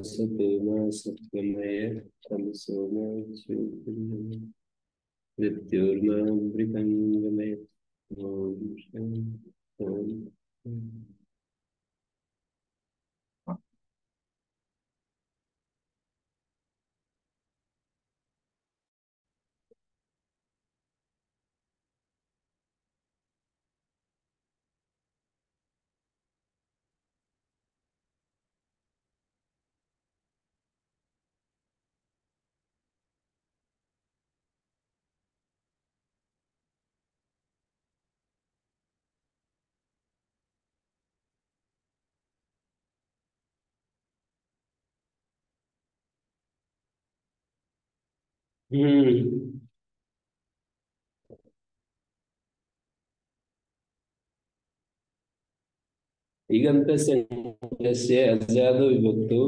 सत्यमा सत्यमय तमसोमा मृत्युर्मामृतंगमय। ओम शांति। ओम। हम्म। इगन्तस्य अजादो विभक्तो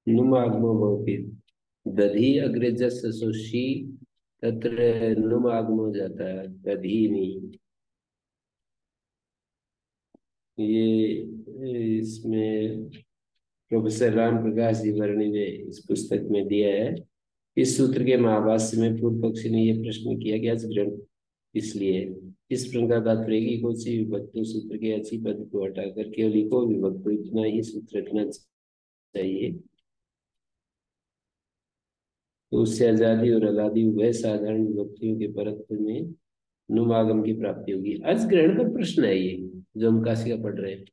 नुमागमो भवति। दधि अग्रजस्य सुषि तत्र नुमागमो जाता है, दधि नहीं। ये इसमें प्रोफेसर राम प्रकाश जी वर्णी ने इस पुस्तक में दिया है। इस सूत्र के महाभाष्य में पूर्व पक्षी ने यह प्रश्न किया कि आज ग्रहण इसलिए इस प्रश्न का तात्पर्य है कि कोची विभक्तो सूत्र के अच्छी पद को हटाकर केवल इको विभक्तो इतना ही सूत्र रखना चाहिए, तो उससे आजादी और अलादी उभय साधारण विभक्तियों के परत्व में नुमागम की प्राप्ति होगी। आज ग्रहण का प्रश्न है ये, जो हम काशी का पढ़ रहे हैं।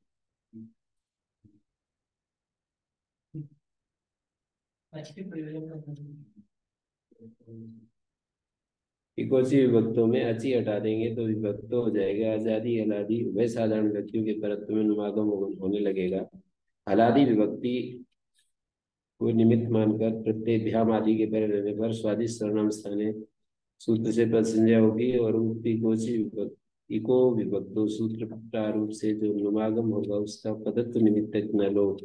इकोची विभक्तों में अची हटा देंगे तो विभक्त हो जाएगा आजादी अलादी उभय साधारण व्यक्तियों के परत्व में नुमागम होने लगेगा। अलादी विभक्ति को निमित्त मानकर प्रत्यय भ्याम आदि के परे रहने पर स्वादिष्ट सर्वनाम स्थाने सूत्र से पद संज्ञा होगी और उक्ति कोची विभक्त इको विभक्तो सूत्र प्रारूप से जो नुमागम होगा उसका पदत्व निमित्तक न लो,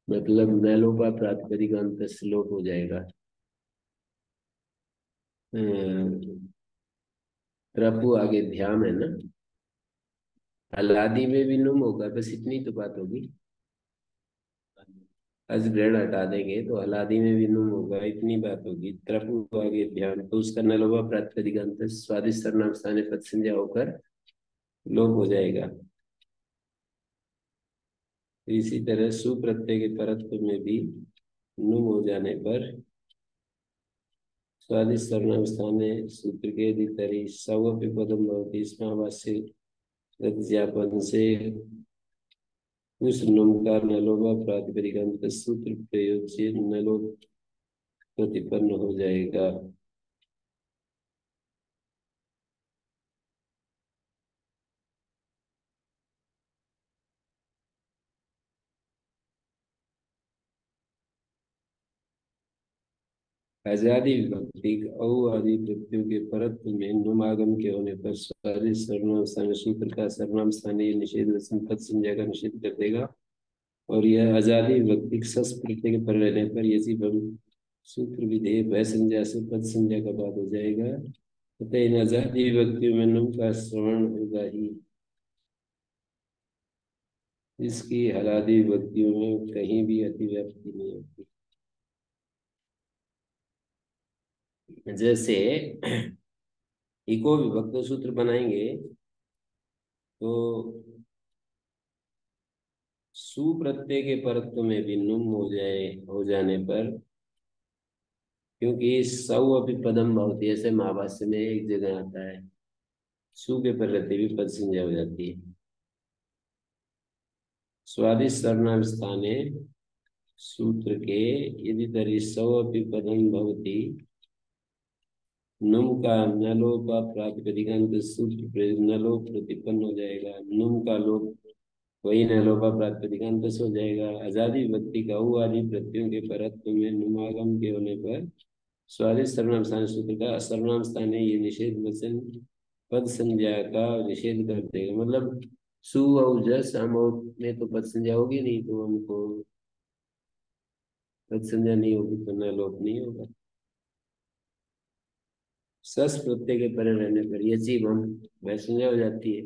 मतलब न लोपा प्रातिपदिक अंत श्लोक हो जाएगा। प्रभु आगे ध्यान है ना, अलादी में भी नुम होगा, बस इतनी तो बात होगी। अज ग्रहण हटा देंगे तो अलादी में भी नुम होगा, इतनी बात होगी। प्रभु आगे ध्यान तो उसका न लोपा प्रातिपदिक अंत स्वादिष्ट सर्वनाम स्थाने पद संज्ञा होकर लोप हो जाएगा। इसी तरह सुप्रत्यय के परत्व में भी नुम हो जाने पर स्वादिष्ट सर्वनाम स्थाने सूत्र के अधिकतरी सवपि पदम भवति। इसमें अवश्य ज्ञापन से उस नुम का नलोपा प्रातिपदिक अंत सूत्र प्रयोग से नलोप प्रतिपन्न हो जाएगा। आजादी विभक्ति औ आदि प्रत्ययों के परत्व में नुमागम के होने पर स्वादिष्ट सर्वनाम स्थान सूत्र का सर्वनाम स्थानीय निषेध वचन पद संज्ञा का निषेध कर देगा। और यह आजादी विभक्ति सस प्रत्यय के पर रहने पर यदि सूत्र विधेय वह संज्ञा से पद संज्ञा का बाद हो जाएगा, अतः इन आजादी विभक्तियों में नुम का श्रवण होगा ही। इसकी हलादी विभक्तियों में कहीं भी अतिव्याप्ति नहीं होती। जैसे इको विभक्त सूत्र बनाएंगे तो सुप्रत्यय के परत्व में भी नुम हो जाने पर, क्योंकि सौ अभी पदम भवती ऐसे महाभाष्य में एक जगह आता है, सु के पर रहते भी पद संज्ञा हो जाती है। स्वादिष्ट सर्वनाम स्थाने सूत्र के यदि तरी सौ अभी पदम भवती नुम का नलोपा प्रातिपदिकांत सूत्र नलोप प्रतिपन्न हो जाएगा। नुम का लोप वही नलोपा प्रातिपदिकांत से हो जाएगा। आजादी विभक्ति का उ आदि प्रत्ययों के परत्व में नुमागम के होने पर स्वादिष्ट सर्वनाम स्थान सूत्र का सर्वनाम स्थान है, ये निषेध वचन पद संज्ञा का निषेध कर देगा। मतलब सु और जस हम में तो पद संज्ञा होगी नहीं, तो हमको पद संज्ञा नहीं होगी तो न लोप नहीं होगा। सस प्रत्यय के परे रहने पर ये चीज हम वह संज्ञा हो जाती है।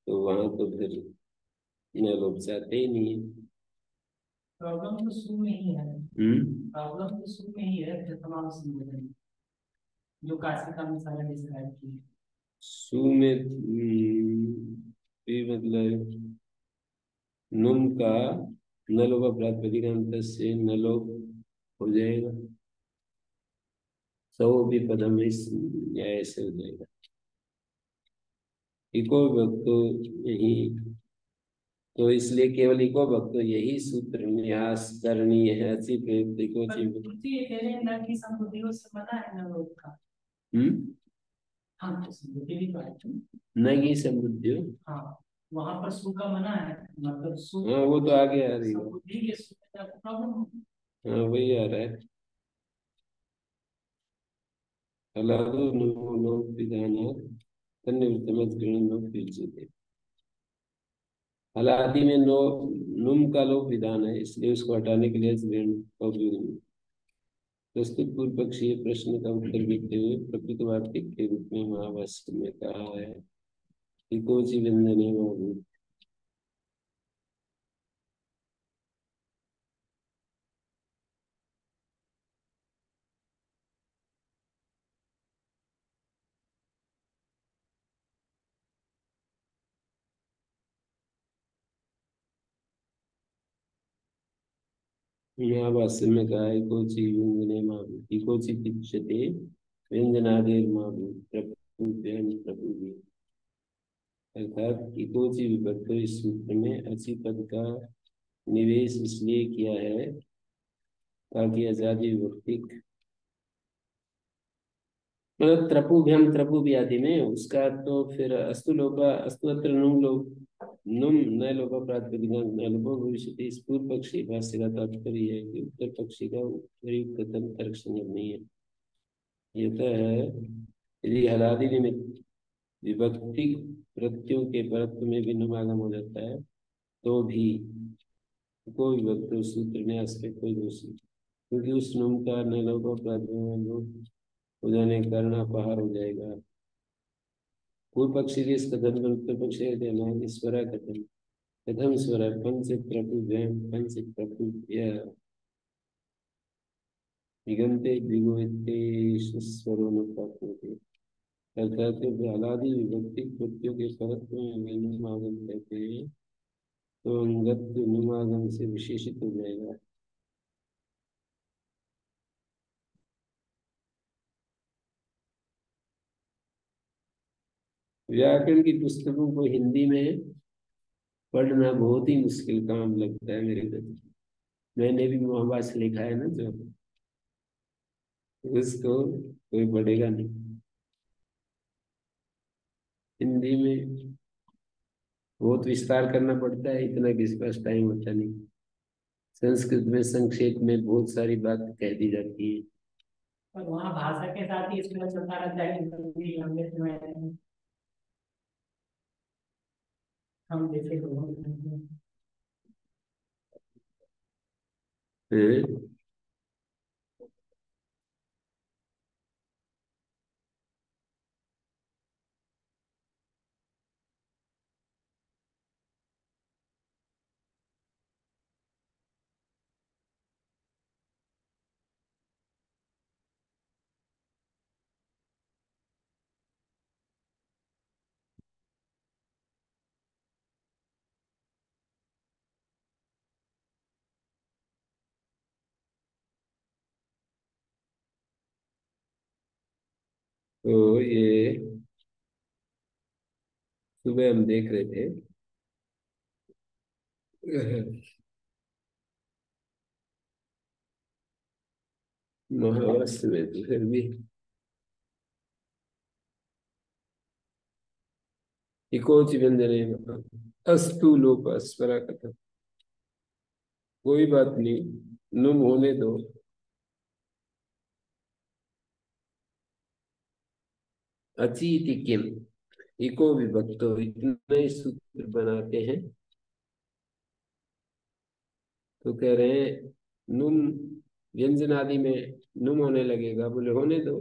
तो वहां तो फिर न लोग चाहते ही नहीं है। प्रॉब्लम तो शुरू में ही है। हम्म। प्रॉब्लम तो शुरू में ही है फिर तमाम संबोधन जो काशी का मिसाल डिस्क्राइब की। सु में भी मतलब नुम का नलो का प्रातिपदिकांत से नलो हो जाएगा। सौ भी पदम इस या ऐसे हो जाएगा। इको भक्त तो यही, तो इसलिए केवल इको भक्त तो यही सूत्र न्यास करणीय है, अच्छी प्रयुक्त इको पर चिन्ह। कुर्सी ये कह रहे हैं ना कि समबुद्धियों से मना है ना लोग का। हम्म। हाँ तो समबुद्धि भी तो है। न की समृद्धि। हाँ वहां पर सु का मना है मतलब सु हाँ वो तो आगे आ रही है। समबुद्धि के सु में आपको प्रॉब्लम। हाँ वही आ रहा है। हलादो नुमो लोक विधान तन्निवृत्तमत गृह्णन्नो पील्यते। हलादि में नो, नुम का लोक विधान है, इसलिए उसको हटाने के लिए गृहण का उपयोग नहीं। प्रस्तुत पूर्व पक्षीय प्रश्न का उत्तर देते हुए प्रकृतवार्तिक के रूप में महाभाष्य में कहा है कि कोचि व्यंजने महाभूत। महाभाष्य में कहा है कोचि व्यंजने महाभूत, कोचि पिच्यते व्यंजनादेर महाभूत प्रभु प्रभु। अर्थात इकोची विभक्त इस सूत्र में अची पद का निवेश इसलिए किया है ताकि आजादी विभक्ति, मतलब त्रपुभ्यम त्रपु भी आदि में उसका तो फिर अस्तु लोपा अस्तु अत्र नुम लोप नुम न लोपा प्रातिपदिका न लोपो भविष्यति। इस पूर्व पक्षी भाष्य का तात्पर्य है कि उत्तर पक्षी का उपयुक्त कथन तर्कसंगत नहीं है। ये तो है यदि हलादि निमित्त विभक्ति प्रत्ययों के परत्व में भी नुमागम हो जाता है तो भी कोई विभक्त सूत्र न्यास पे कोई दोष नहीं, क्योंकि उस नुम का न लोपा प्रातिपदिक हो जाने के कारण अपहार हो जाएगा। पूर्व पक्षी के इस कथन पर उत्तर पक्षी का कहना है कि स्वरा कथन कथम स्वर पंच प्रभु व्यम पंच प्रभु निगंते द्विगुणिते स्वरो न प्राप्त। अर्थात अलादि विभक्ति कृत्यों के परत्व में अनुमागम कहते हैं तो अंगत अनुमागम से विशेषित हो जाएगा। व्याकरण की पुस्तकों को हिंदी में पढ़ना बहुत ही मुश्किल काम लगता है मेरे को। मैंने भी महाभाष्य लिखा है ना जो, उसको कोई पढ़ेगा नहीं। हिंदी में बहुत विस्तार करना पड़ता है, इतना किसी पास टाइम होता नहीं। संस्कृत में संक्षेप में बहुत सारी बात कह दी जाती है। और वहाँ भाषा के साथ ही इसमें चलता रहता है कि लंबे समय हम जैसे लोग हैं? तो ये सुबह हम देख रहे थे महावस्त्र में, तो फिर भी इकोच व्यंजने अस्तु लोप अस्वरा कथम। कोई बात नहीं, नुम होने दो। अचीति किम इको विभक्तो, इतने ही सूत्र बनाते हैं तो कह रहे हैं नुम व्यंजन आदि में नुम होने लगेगा, बोले होने दो,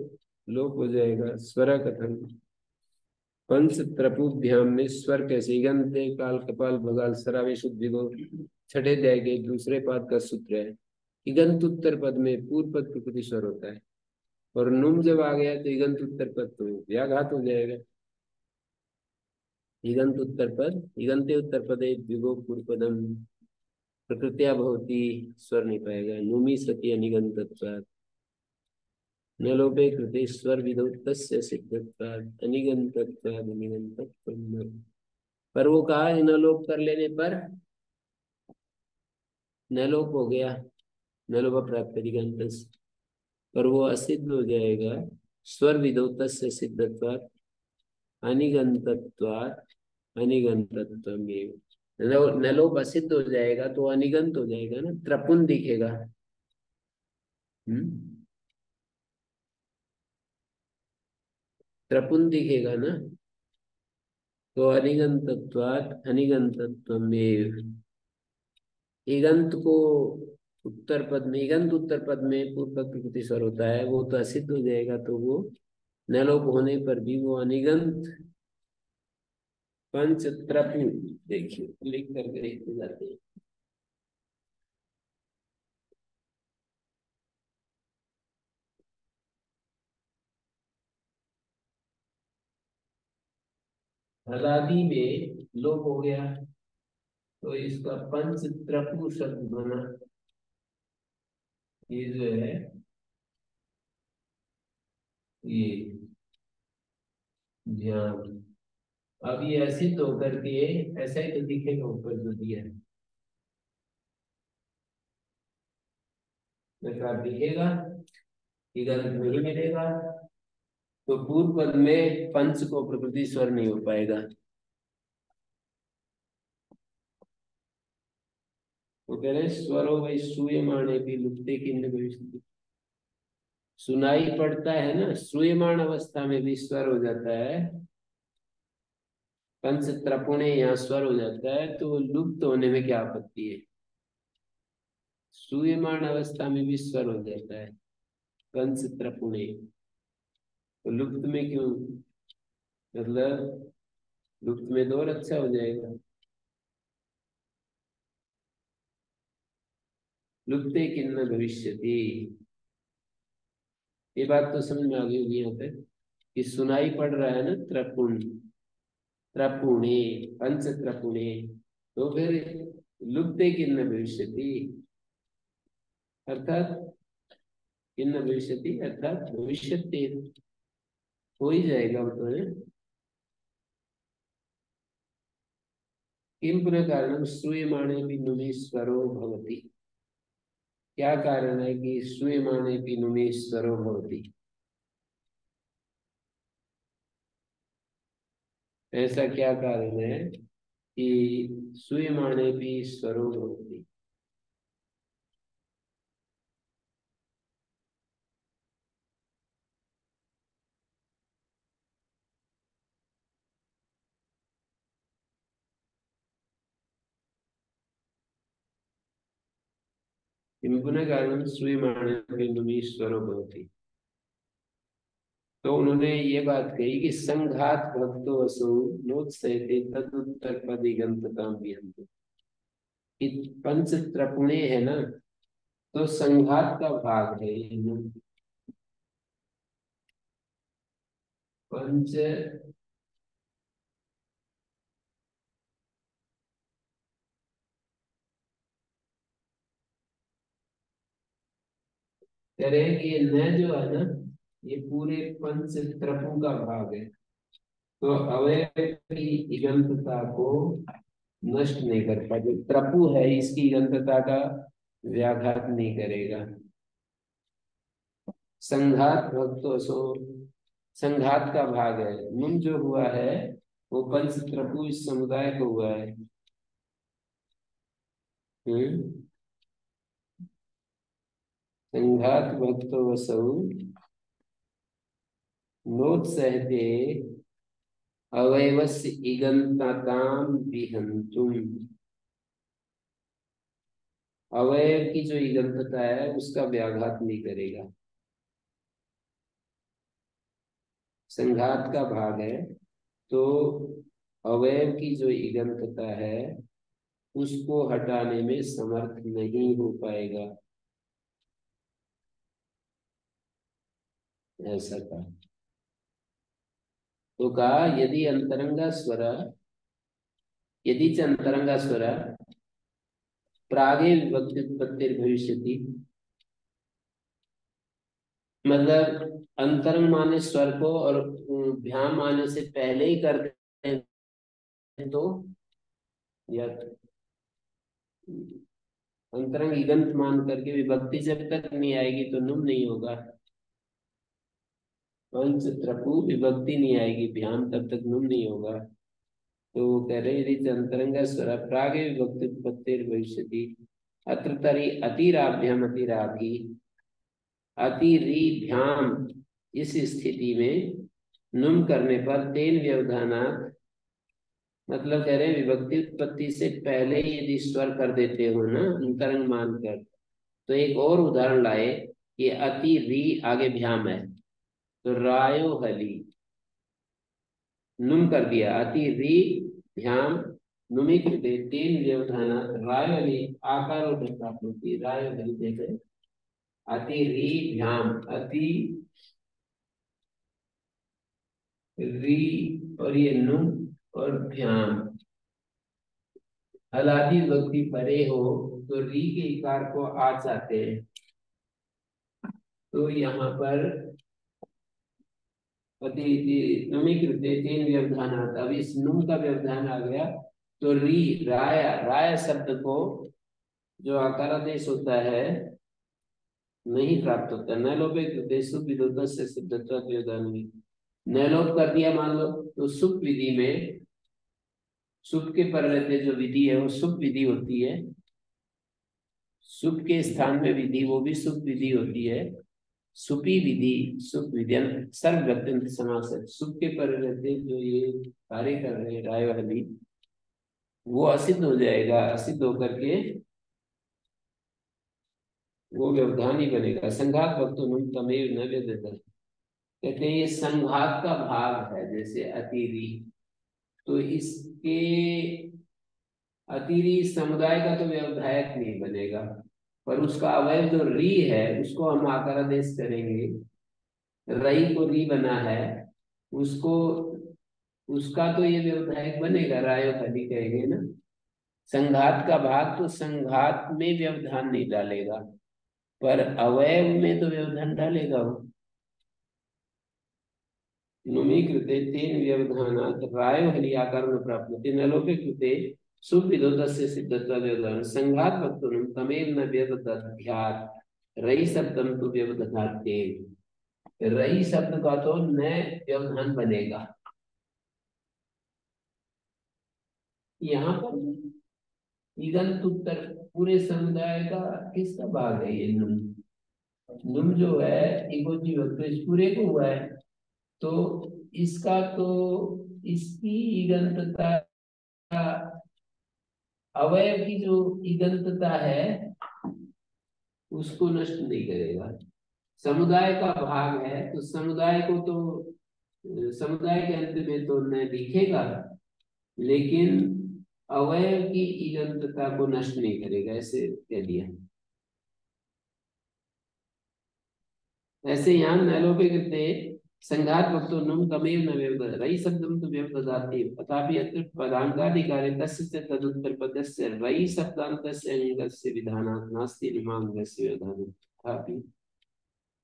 लोप हो जाएगा स्वरा कथन। पंच त्रपुभ्याम में स्वर कैसे? इगंते काल कपाल भगाल सरावे शुद्ध विभो, छठे अध्याय के दूसरे पाद का सूत्र है। इगंत उत्तर पद में पूर्व पद प्रकृति स्वर होता है, और नुम जब आ गया तो इगंत उत्तर पद तो व्याघात हो जाएगा। इगंत उत्तर पद, इगंते उत्तर पदे विभो पूर्व पदम प्रकृत्या भवती, स्वर नहीं पाएगा। नुमी सती अनिगंतत्वात्, न लोपे कृते स्वर विधौ तस्य सिद्धत्वात् अनिगंतत्वात् अनिगंतत्वम्। पर वो कहा न लोप कर लेने पर न लोप हो गया, न लोप प्राप्त दिगंतस्, पर वो असिद्ध हो जाएगा। स्वर विधौ तस्य सिद्धत्वात् अनिगंतत्वात् अनिगंतत्वमेव। न लोप असिद्ध हो जाएगा तो अनिगंत हो जाएगा ना, त्रपुन दिखेगा। हम्म, त्रपुन दिखेगा ना, तो अनिगंतत्वात् अनिगंतत्वमेव। इगंत को उत्तर पद में, इगंत उत्तर पद में पूर्व पद प्रकृति स्वर होता है, वो तो असिद्ध हो जाएगा, तो वो न लोप होने पर भी वो अनिगंत पंच त्रपु, देखिए लिख करके लिखते जाते हैं। हलादी में लोप हो गया तो इसका पंच त्रपु शब्द बना। ये जो है, ये ध्यान, अब ये असिद्ध होकर के ऐसा ही तो दिखेगा ऊपर जो दिया है, प्रकार दिखेगा, इगंत नहीं मिलेगा, तो पूर्व पद में पंच को प्रकृति स्वर नहीं हो पाएगा। वो कह रहे स्वरो वही सूयमाणे भी लुप्ते किन्ने भविष्य, सुनाई पड़ता है ना, सूयमाण अवस्था में भी स्वर हो जाता है, पंच त्रपुणे यहाँ स्वर हो जाता है, तो लुप्त होने में क्या आपत्ति है? सूयमाण अवस्था में भी स्वर हो जाता है पंच त्रपुणे, तो लुप्त में क्यों? मतलब लुप्त में तो और अच्छा हो जाएगा। लुप्ते किन्न भविष्यति, ये बात तो समझ में आ गई होगी यहाँ तक कि सुनाई पड़ रहा है ना, त्रपुण त्रपुणे, पंच त्रपुणे, तो फिर लुप्ते किन्न भविष्यति, अर्थात किन्न भविष्यति अर्थात भविष्यति, हो ही जाएगा वो तो है। किम पुनः कारणम श्रूयमाणे भी नुमि स्वरो भवति, क्या कारण है कि श्रूयमाणे भी नुमि स्वरो भवति? ऐसा क्या कारण है कि श्रूयमाणे भी स्वरो भवति? किम पुनः कारणम श्रूयमाणे भी नुमि स्वरो भवति, तो उन्होंने ये बात कही कि संघात भक्तो असो नोत्सहते तदुत्तर पदिगंतताम विहंति, कि पंच त्रपुणे है ना, तो संघात का भाग है ये ना। पंच तरह के न जो है ना, ये पूरे पंच त्रपु का भाग है, तो अवयव की इगंतता को नष्ट नहीं कर पाते। त्रपु है, इसकी इगंतता का व्याघात नहीं करेगा। संघात भक्तो सो, संघात का भाग है, नुम जो हुआ है वो पंच त्रपु इस समुदाय को हुआ है। हम्म, संघात भक्तो वसौ नोत्सहते अवयवस्य इगंतताम विहंतुम, अवयव की जो इगंतता है उसका व्याघात नहीं करेगा। संघात का भाग है, तो अवयव की जो ईगंतता है उसको हटाने में समर्थ नहीं हो पाएगा, ऐसा कहा। तो कहा यदि च अंतरंगा स्वर प्रागे विभक्ति भविष्यति, मतलब अंतरंग माने स्वर को और भ्याम आने से पहले ही कर दें तो, या अंतरंग इगंत मान करके विभक्ति जब तक नहीं आएगी तो नुम नहीं होगा। पंच त्रपु विभक्ति नहीं आएगी, भ्याम तब तक नुम नहीं होगा। तो वो कह रहे यदि अंतरंग स्वर प्रागे विभक्ति उत्पत्तिर भविष्यति अत्र तरी अतिराभ्यम अतिरागी अतिरिभ्याम, इस स्थिति में नुम करने पर तेन व्यवधानात्, मतलब कह रहे हैं विभक्ति उत्पत्ति से पहले ही यदि स्वर कर देते हो ना अंतरंग मानकर, तो एक और उदाहरण लाए कि अति री आगे भ्याम है तो रायो हली, नुम कर दिया अति री भ्याम नुमिक दे तेन व्यवधाना रायो हली आकार और प्राप्त होती रायो हली देखे अति री भ्याम अति री और ये नुम और भ्याम हलादी विभक्ति परे हो तो री के इकार को आ जाते हैं। तो यहाँ पर नमी कृते तीन व्यवधान आता, अब इस नुम का व्यवधान आ गया तो री राया राय शब्द को जो आकारादेश होता है नहीं प्राप्त होता। न लोपे कृते सुप विधोत से सिद्धत्व व्यवधान में न लोप कर दिया मान लो तो सुप विधि में सुप के पर रहते जो विधि है वो सुप विधि होती है, सुप के स्थान में विधि वो भी सुप विधि होती है। सुपी विधि सुप विधियन सर्व गत्यंत समास है, सुप के पर रहते जो ये कार्य कर रहे हैं राय वाली वो असिद्ध हो जाएगा, असिद्ध होकर के वो व्यवधान ही बनेगा। संघात भक्तों तमेव न व्यदत, कहते हैं ये संघात का भाग है जैसे अतिरी, तो इसके अतिरी समुदाय का तो व्यवधायक नहीं बनेगा, पर उसका अवयव जो री है उसको हम आकारादेश करेंगे। रई को री बना है उसको, उसका तो ये व्यवधायक बनेगा, रायो खली कहेंगे ना। संघात का भाग तो संघात में व्यवधान नहीं डालेगा पर अवयव में तो व्यवधान डालेगा वो। नुमी कृते तेन व्यवधानात् रायो हलि आकारण प्राप्नोति नलोके कृते सुविदोतस्य सिद्धत्व व्यवधान संघात वक्तुनं तमेव न व्यवदध्यात् रई शब्दम तो व्यवदधात् तेन, रई शब्द का तो न व्यवधान बनेगा। यहाँ पर ईगंत उत्तर पूरे समुदाय का किसका भाग है ये नुम, नुम जो है इको जीवक तो इस पूरे को हुआ है, तो इसका तो इसकी ईगंतता अवयव की जो ईगंतता है उसको नष्ट नहीं करेगा। समुदाय का भाग है तो समुदाय को तो समुदाय के अंत में तो न दिखेगा लेकिन अवयव की ईगंतता को नष्ट नहीं करेगा, ऐसे कह दिया। ऐसे यहाँ नैलोपे कृते संघात वक्तो नुम तमेव न व्यवदत् रई शब्दम तो व्यवदधाति तथापि अत्र पदांकाधिकारे तस्य च तदुत्तर पदस्य रई शब्दान्तस्य अंगस्य विधानात् नास्ति निमांगस्य व्यवधानं। तथापि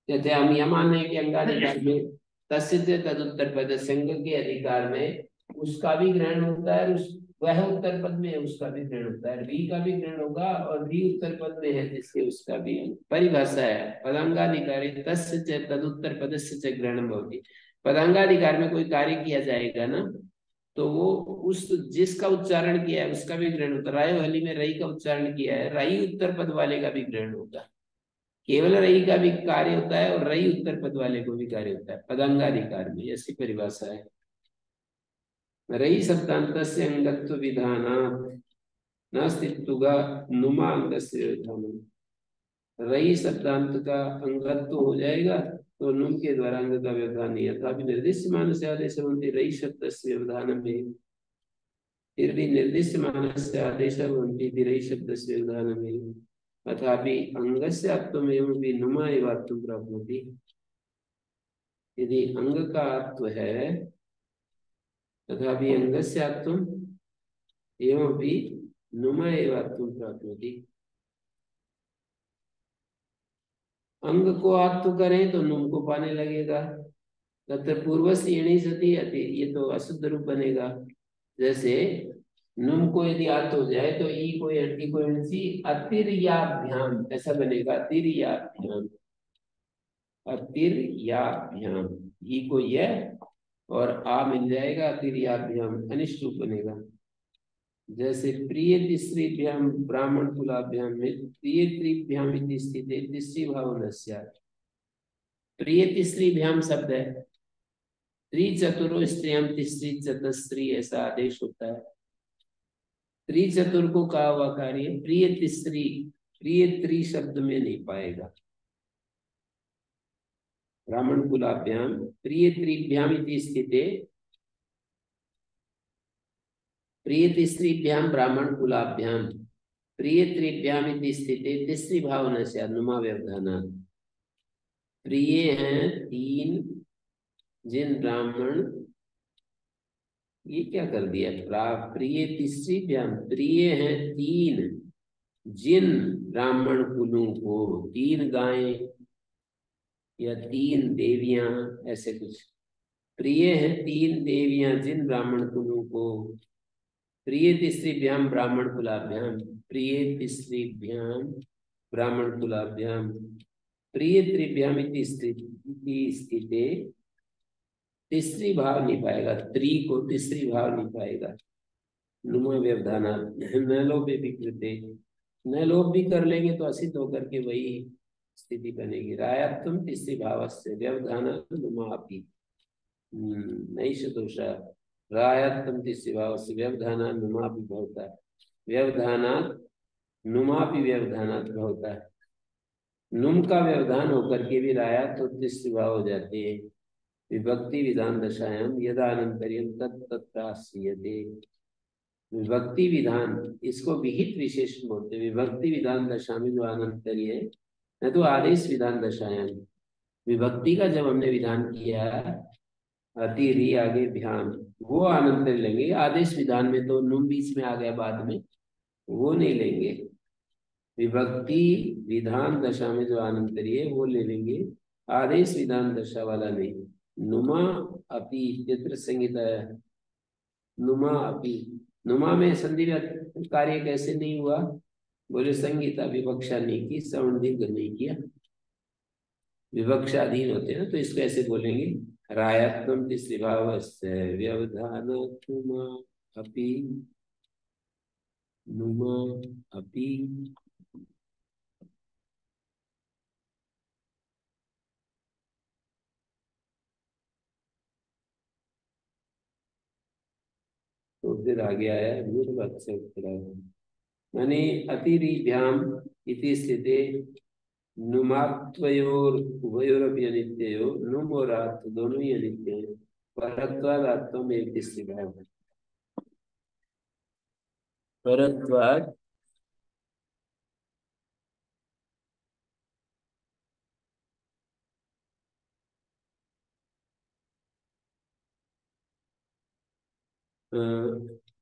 जैसे हम यह मान रहे हैं कि अंगाधिकार में तस्य च तदुत्तर पदस्य अंग के अधिकार में उसका भी ग्रहण होता है, उस वह उत्तर पद में है उसका भी ग्रहण होता है, री का भी ग्रहण होगा और री उत्तर पद में है जिससे उसका भी परिभाषा है। पदांगाधिकारी तस्य च तदुत्तर पदस्य च ग्रहणम भवति, पदांगाधिकार में कोई कार्य किया जाएगा ना तो वो उस जिसका उच्चारण किया है उसका भी ग्रहण होता है। राय हली में रई का उच्चारण किया है, रई उत्तर पद वाले का भी ग्रहण होगा। केवल रई का भी कार्य होता है और रई उत्तर पद वाले को भी कार्य होता है पदांगाधिकार में, ऐसी परिभाषा है। रई शब्दान्तस्य अंगत्व विधानात् नास्तित्वगा नुमा अंगस्य विधानम्, रई शब्दांत का अंगत्व हो जाएगा तो नुम के द्वारा अंग का व्यवधान नहीं है। अथापि निर्दिष्ट मानस्य आदेश भवन्ति रई शब्दस्य व्यवधानं में, फिर भी निर्दिष्ट मानस्य आदेश भवन्ति इति रई शब्दस्य व्यवधानं में। अथापि अंगस्य आत्ममेवमपि नुमा एव आत्मं प्राप्नोति। यदि अंग का आत्व है तथापि अंगस्य आत्मं एवमपि नुमा एव आत्मं प्राप्नोति। अंग को आत्व करें तो नुम को पाने लगेगा। तत्र पूर्वस्य यणि सति अति, ये तो अशुद्ध रूप बनेगा। जैसे नुम को यदि आत्व हो जाए तो ई को एंटी को एंसी अतिर्याभ्याम ऐसा बनेगा। अतिर्याभ्याम, अतिर्याभ्याम, ई को यह और आ मिल जाएगा, अतिर्याभ्याम अनिष्ट रूप बनेगा। जैसे प्रिय तिसरीभ्याम ब्राह्मण कुलाभ्याम में प्रिय त्रिभ्याम इति स्थिते तिसरी भाव न स्यात्। प्रिय तिसरीभ्याम शब्द है, त्रिचतुरो स्त्रियम तिसरी चतस्त्री ऐसा आदेश होता है। त्रिचतुर को कहा हुआ कार्य प्रिय तिसरी, प्रिय त्रि शब्द में नहीं पाएगा। ब्राह्मण कुलाभ्याम प्रिय त्रिभ्याम इति स्थिते प्रिय तिसरीभ्याम ब्राह्मण कुलाभ्याम प्रिय त्रिभ्याम इति स्थिते तिसरी भावना से अनुमा व्यवधाना। प्रिय हैं तीन जिन ब्राह्मण, ये क्या कर दिया, प्रिय तीसरी भ्याम, प्रिय हैं तीन जिन ब्राह्मण कुलों को, तीन गायें या तीन देवियां ऐसे कुछ। प्रिय है तीन देवियां जिन ब्राह्मण कुलों को। प्रिय तिसरीभ्याम ब्राह्मण कुलाभ्याम, प्रिय तिसरीभ्याम ब्राह्मण कुलाभ्याम प्रिय त्रिभ्याम इति स्थिते तीसरी भाव नहीं पाएगा, त्रि को तीसरी भाव नहीं पाएगा। नुमा व्यवधाना न लोभे भी कृते, न लोभ भी कर लेंगे तो असित होकर के वही स्थिति बनेगी। रायात्म तीसरी भाव से व्यवधाना नुमा अपि नैष दोष। रायात्म तीसरी भाव से व्यवधाना नुमा भी भवता है, व्यवधाना नुमा भी व्यवधाना भवता है। नुम का व्यवधान होकर के भी रायात और तीसरी भाव हो जाती है। विभक्ति विधान दशायाम यदानंतर्यम तत्तत्रास्यते। विभक्ति विधान, इसको विहित विशेषण बोलते हैं। विभक्ति विधान दशा में जो आनंतर्य है, न तो आदेश विधान दशायाम। विभक्ति का जब हमने विधान किया अति री आगे भ्याम, वो आनंतर लेंगे। आदेश विधान में तो नुम बीच में आ गया बाद में, वो नहीं लेंगे। विभक्ति विधान दशा में जो आनंतर्य है वो ले लेंगे, आदेश विधान दशा वाला नहीं। नुमा अपि इत्यत्र संहिता है। नुमा अपि, नुमा में संधि कार्य कैसे नहीं हुआ, बोले संहिता विवक्षा नहीं की, सवर्ण दीर्घ नहीं किया, विवक्षाधीन होते हैं ना, तो इसको ऐसे बोलेंगे रायात्म तीसरी भाव से व्यवधान नुमा अपि, नुमा अपि। तो फिर आगे आया मूर्त से माने अतिरिभ्याम इति स्थिते नुमात्वयोर उभयोरपि अनित्यो, नुम और आत्व दोनों ही अनित्य हैं। परत्वाद आत्मा में तीसरी भाव है। परत्वाद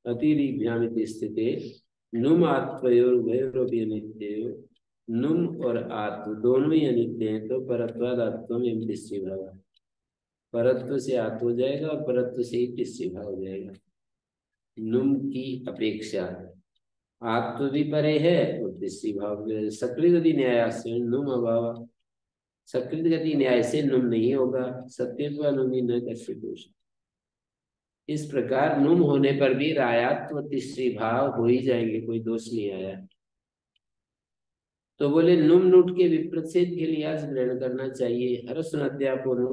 अतिरिभ्याम इति स्थिते नुम आत्वयोर उभयोरपि अनित्यो, नुम और आत्व दोनों ही अनित्य हैं। तो परत्वाद आत्मा में तीसरी भाव है। परत्व से आत्व हो जाएगा और परत्व से ही तीसरी भाव हो जाएगा। नुम की अपेक्षा आत्व भी परे है और तीसरी भाव में सकृत गति न्याय से नुम अभाव। सकृत गति न्याय से नुम नहीं होगा, सत्यत्व नुमी न कश्य दोष। इस प्रकार नुम होने पर भी रायात्व तीसरी भाव हो ही जाएंगे, कोई दोष नहीं आया। तो बोले नुम नुट के विप्रच्छेद के लिए आज ग्रहण करना चाहिए। हरस्व अध्यापन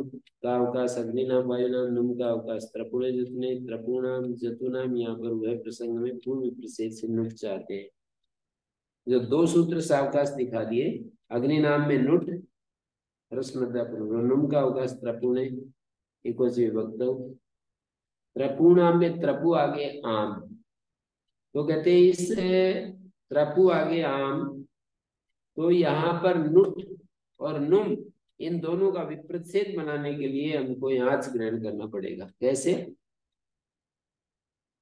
का अवकाश अग्नि नाम वायु नाम, नुम का अवकाश त्रपुणे जतुने त्रपुणाम जतुनाम। यहाँ पर वह प्रसंग में पूर्व विप्रच्छेद से नुट चाहते हैं। जो दो सूत्र सावकाश दिखा दिए, अग्नि नाम में नुट, नुम का होगा त्रपुणे एकोची विभक्त। त्रपूणाम में त्रपु आगे आम, तो कहते हैं इस त्रपु आगे आम, तो यहाँ पर नुट और नुम इन दोनों का विप्रच्छेद बनाने के लिए हमको यहाँ ग्रहण करना पड़ेगा। कैसे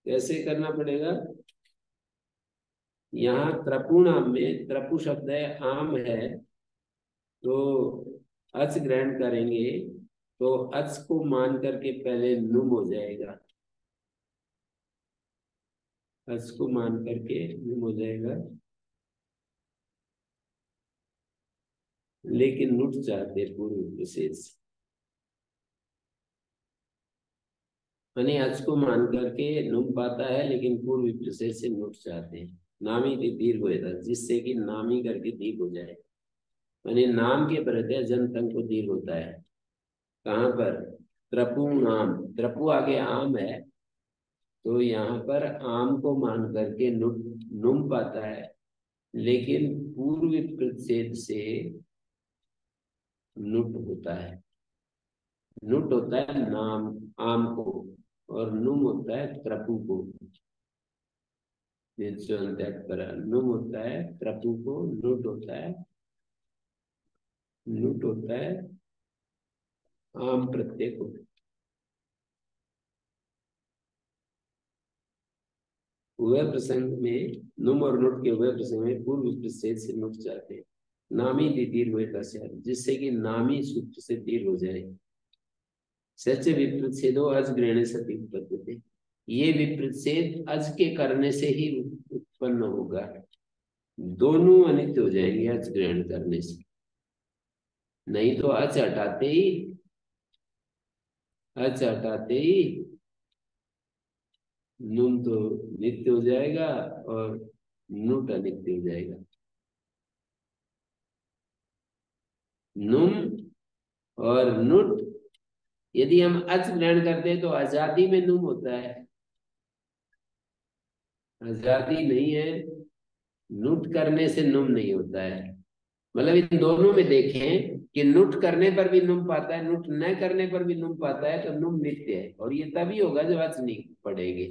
कैसे करना पड़ेगा? यहाँ त्रपुणाम में त्रपु शब्द है, आम है, तो अच ग्रहण करेंगे तो अच को मान करके पहले नुम हो जाएगा, अच को मान करके नुम हो जाएगा, लेकिन नुट चाहते पूर्व विशेष, यानी अच को मान करके नुम पाता है लेकिन पूर्व विशेष से नुट चाहते हैं। नामी दीर्घ होता जिससे कि नामी करके दीर्घ हो जाए, यानी नाम के प्रत्यय जन को दीर्घ होता है। कहाँ पर? त्रपु नाम, त्रपु आगे आम है, तो यहाँ पर आम को मान करके नुम पाता है, लेकिन पूर्व प्रतिषेध से नुट होता है। नुट होता है नाम आम को, और नुम होता है त्रपु को। नुम होता है त्रपु को, नुट होता है आम प्रत्यय को। उभय प्रसंग में नुम और नुट के उभय प्रसंग में पूर्व प्रतिषेध से नुट जाते हैं। नामी दीर्घ होता है, जिससे कि नामी सूत्र से दीर्घ हो जाए। सच विप्रच्छेदो अज ग्रहण सती उत्पत्ति, ये विप्रच्छेद अज के करने से ही उत्पन्न होगा। दोनों अनित्य हो जाएंगे अच ग्रहण करने से, नहीं तो अच हटाते ही नुम तो नित्य हो जाएगा और नुट अनित्य हो जाएगा। नुम और नुट यदि हम अच ग्रहण करते हैं तो आजादी में नुम होता है, आजादी नहीं है, नुट करने से नुम नहीं होता है। मतलब इन दोनों में देखें कि नुट करने पर भी नुम पाता है, नुट न करने पर भी नुम पाता है, तो नुम नित्य है। और ये तभी होगा जब अच नहीं पड़ेगी।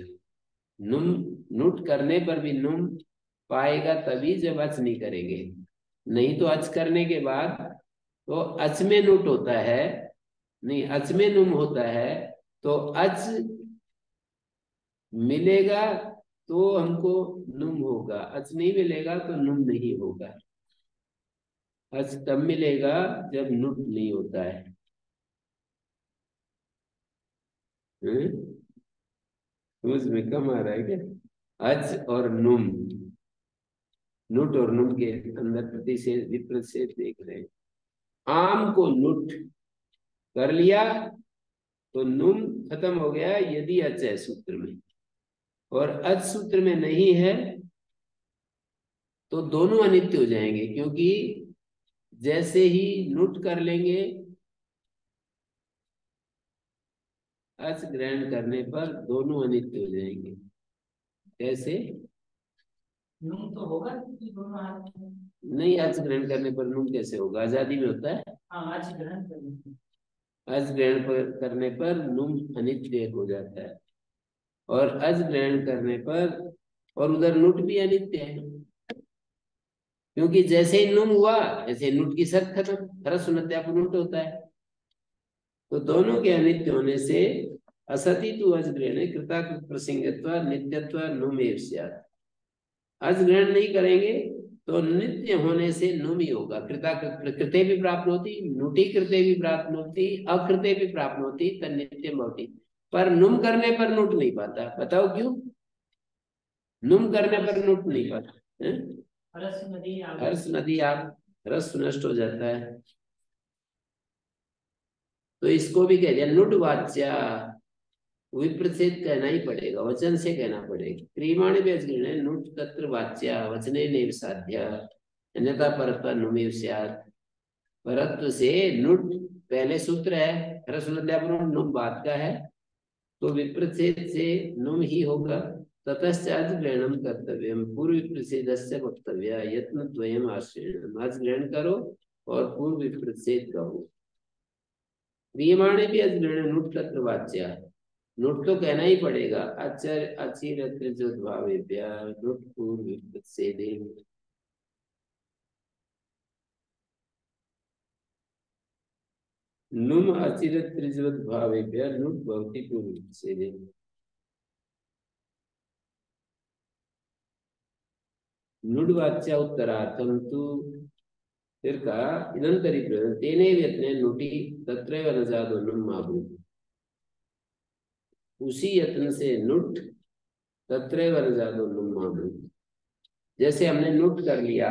नुम नुट करने पर भी नुम पाएगा तभी जब अच नहीं करेंगे, नहीं तो अच करने के बाद तो अच में नुट होता है, नहीं अच में नुम होता है, तो अच मिलेगा तो हमको नुम होगा, अच नहीं मिलेगा तो नुम नहीं होगा। अच तब मिलेगा जब नुट नहीं होता है। समझ में कम आ रहा है क्या? अच और नुम, नुट और नुम के अंदर प्रतिषेध विप्रतिषेध देख रहे हैं। आम को नुट कर लिया तो नुम खत्म हो गया यदि अच है सूत्र में, और अच सूत्र में नहीं है तो दोनों अनित्य हो जाएंगे, क्योंकि जैसे ही नुट कर लेंगे अच ग्रहण करने पर दोनों अनित्य हो जाएंगे। कैसे? नुम तो होगा क्योंकि दोनों हाथ में। नहीं, अच ग्रहण करने पर नुम कैसे होगा? आजादी में होता है। हाँ, आज ग्रहण करने अच ग्रहण करने पर नुम अनित्य हो जाता है, और अच ग्रहण करने पर, और उधर नुट भी अनित्य है, क्योंकि जैसे ही नुम हुआ ऐसे नुट की शर्त खत्म, ह्रस्व नुट होता है। तो दोनों के अनित्य होने से असति तु अच ग्रहण कृताकृत प्रसंगत्व नित्यत्व नुम एव स्यात्। अच ग्रहण नहीं करेंगे तो नित्य होने से नुम ही होगा। कृताकृत कृते भी प्राप्त होती, नुटी कृते भी प्राप्त होती, अकृते भी प्राप्त होती, तन नित्य होती। पर नुम करने पर नुट नहीं पाता। बताओ क्यों? नुम करने पर नुट नहीं पाता है? हर्ष नदी आप रस नष्ट हो जाता है, तो इसको भी कह दिया नुट वाच्या, विप्रच्छेद कहना ही पड़ेगा, वचन से कहना पड़ेगा। क्रियमाण भी अजगण नुट तत्र वाच्या वचने नैव साध्य अन्यथा परत्व नुमेव स्यात्। परत्व से नुट पहले सूत्र है, ह्रस्व नुम बाद का है, तो विप्रच्छेद से नुम ही होगा। ततश्च ग्रहणम कर्तव्यम पूर्व विप्रच्छेदस्य वक्तव्य यत्न द्वयम आश्रयणम। आज ग्रहण करो और पूर्व विप्रच्छेद कहो। क्रियमाणे भी अग्रहण नुट तत्र वाच्या। नुट तो कहना ही पड़ेगा। अचर अचिर भावेभ्य नुट पूर्व विप्रच्छेदे। नुम अचिर भावेभ्य नुट भवति पूर्व विप्रच्छेदे। नुड वाच्या उत्तरार्थम तु फिर कहा इनंतरी प्रयोजन तेने यत्ने नुटी तत्रैव न जादो नुम माभूत। उसी यत्न से नुट तत्रैव न जादो नुम माभूत। जैसे हमने नुट कर लिया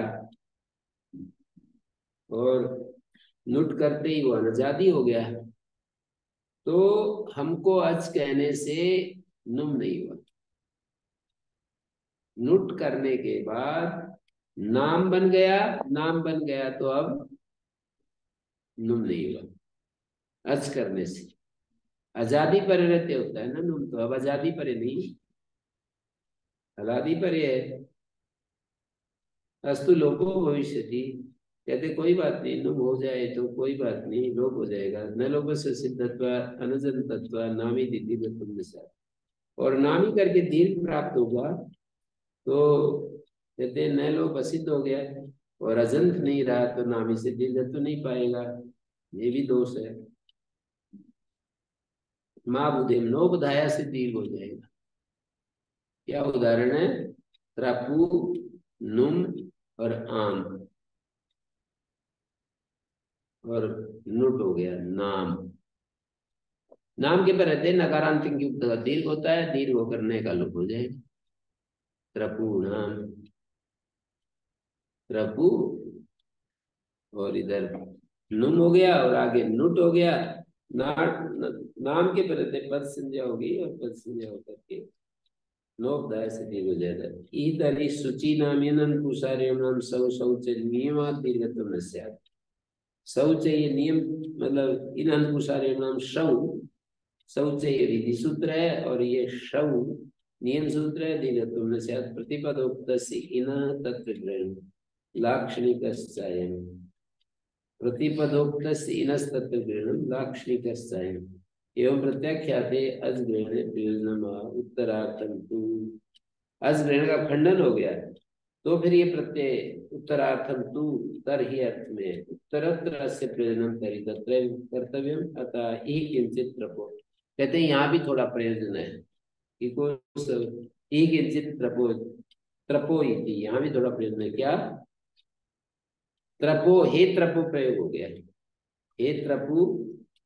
और नुट करते ही वो नजादी हो गया, तो हमको अच कहने से नुम नहीं हुआ। नुट करने के बाद नाम बन गया, नाम बन गया तो अब नुम नहीं हुआ अच करने से। आजादी पर रहते होता है ना नुम, तो अब आजादी परे नहीं, हलादी परे है। अस्तु लोपो भविष्यति, कहते कोई बात नहीं, नुम हो जाए तो कोई बात नहीं, लोप हो जाएगा। न लोप से सिद्धत्व अनजन तत्व नामी दीदी में। और नामी करके दीर्घ प्राप्त होगा तो कहते हैं न लोप असिद्ध हो गया, और अजंत नहीं रहा तो नामी से दीर्घ तो नहीं पाएगा, ये भी दोष है। माँ बुद्धि नोपधाया से दीर्घ हो जाएगा। क्या उदाहरण है? त्रपु, नुम और आम, और नुट हो गया नाम। नाम के पर रहते नकारांत युक्त का दीर्घ होता है, दीर्घ होकर नए का लोप हो जाएगा। त्रपु नाम, त्रपु और इधर नुम हो गया और आगे नुट हो गया। नाम के पर रहते पद संज्ञा होगी और पद संज्ञा होकर के लोपदाय से दीर्घ हो जाएगा। ईतरि शुचि नाम कुशार्य नाम सौ शौच नियमा दीर्घत्व न स्यात्। शौच ये नियम मतलब इन अनुसार नाम शौच ये विधि सूत्र है और ये शौ नियम सूत्र है। दीर्घत्व न स्यात् प्रतिपदोक्त इन तत्वग्रहण लाक्षणिक प्रतिपदोक्त इनस्तत्वग्रहण लाक्षणिक एवं प्रत्याख्याते अजग्रहणे प्रयोजनम उत्तरार्थम तु। अजग्रहण का खंडन हो गया तो फिर ये प्रत्यय उत्तरार्थम तु उत्तर ही अर्थ में उत्तरत्र से प्रयोजन करी कर्तव्यम अतः ही किंचित प्रपो। कहते हैं यहाँ भी थोड़ा प्रयोजन है कि ही किंचित प्रपो, त्रपो इति, यहाँ भी थोड़ा प्रयोजन है। क्या? त्रपो हे त्रपो प्रयोग हो गया, हे त्रपु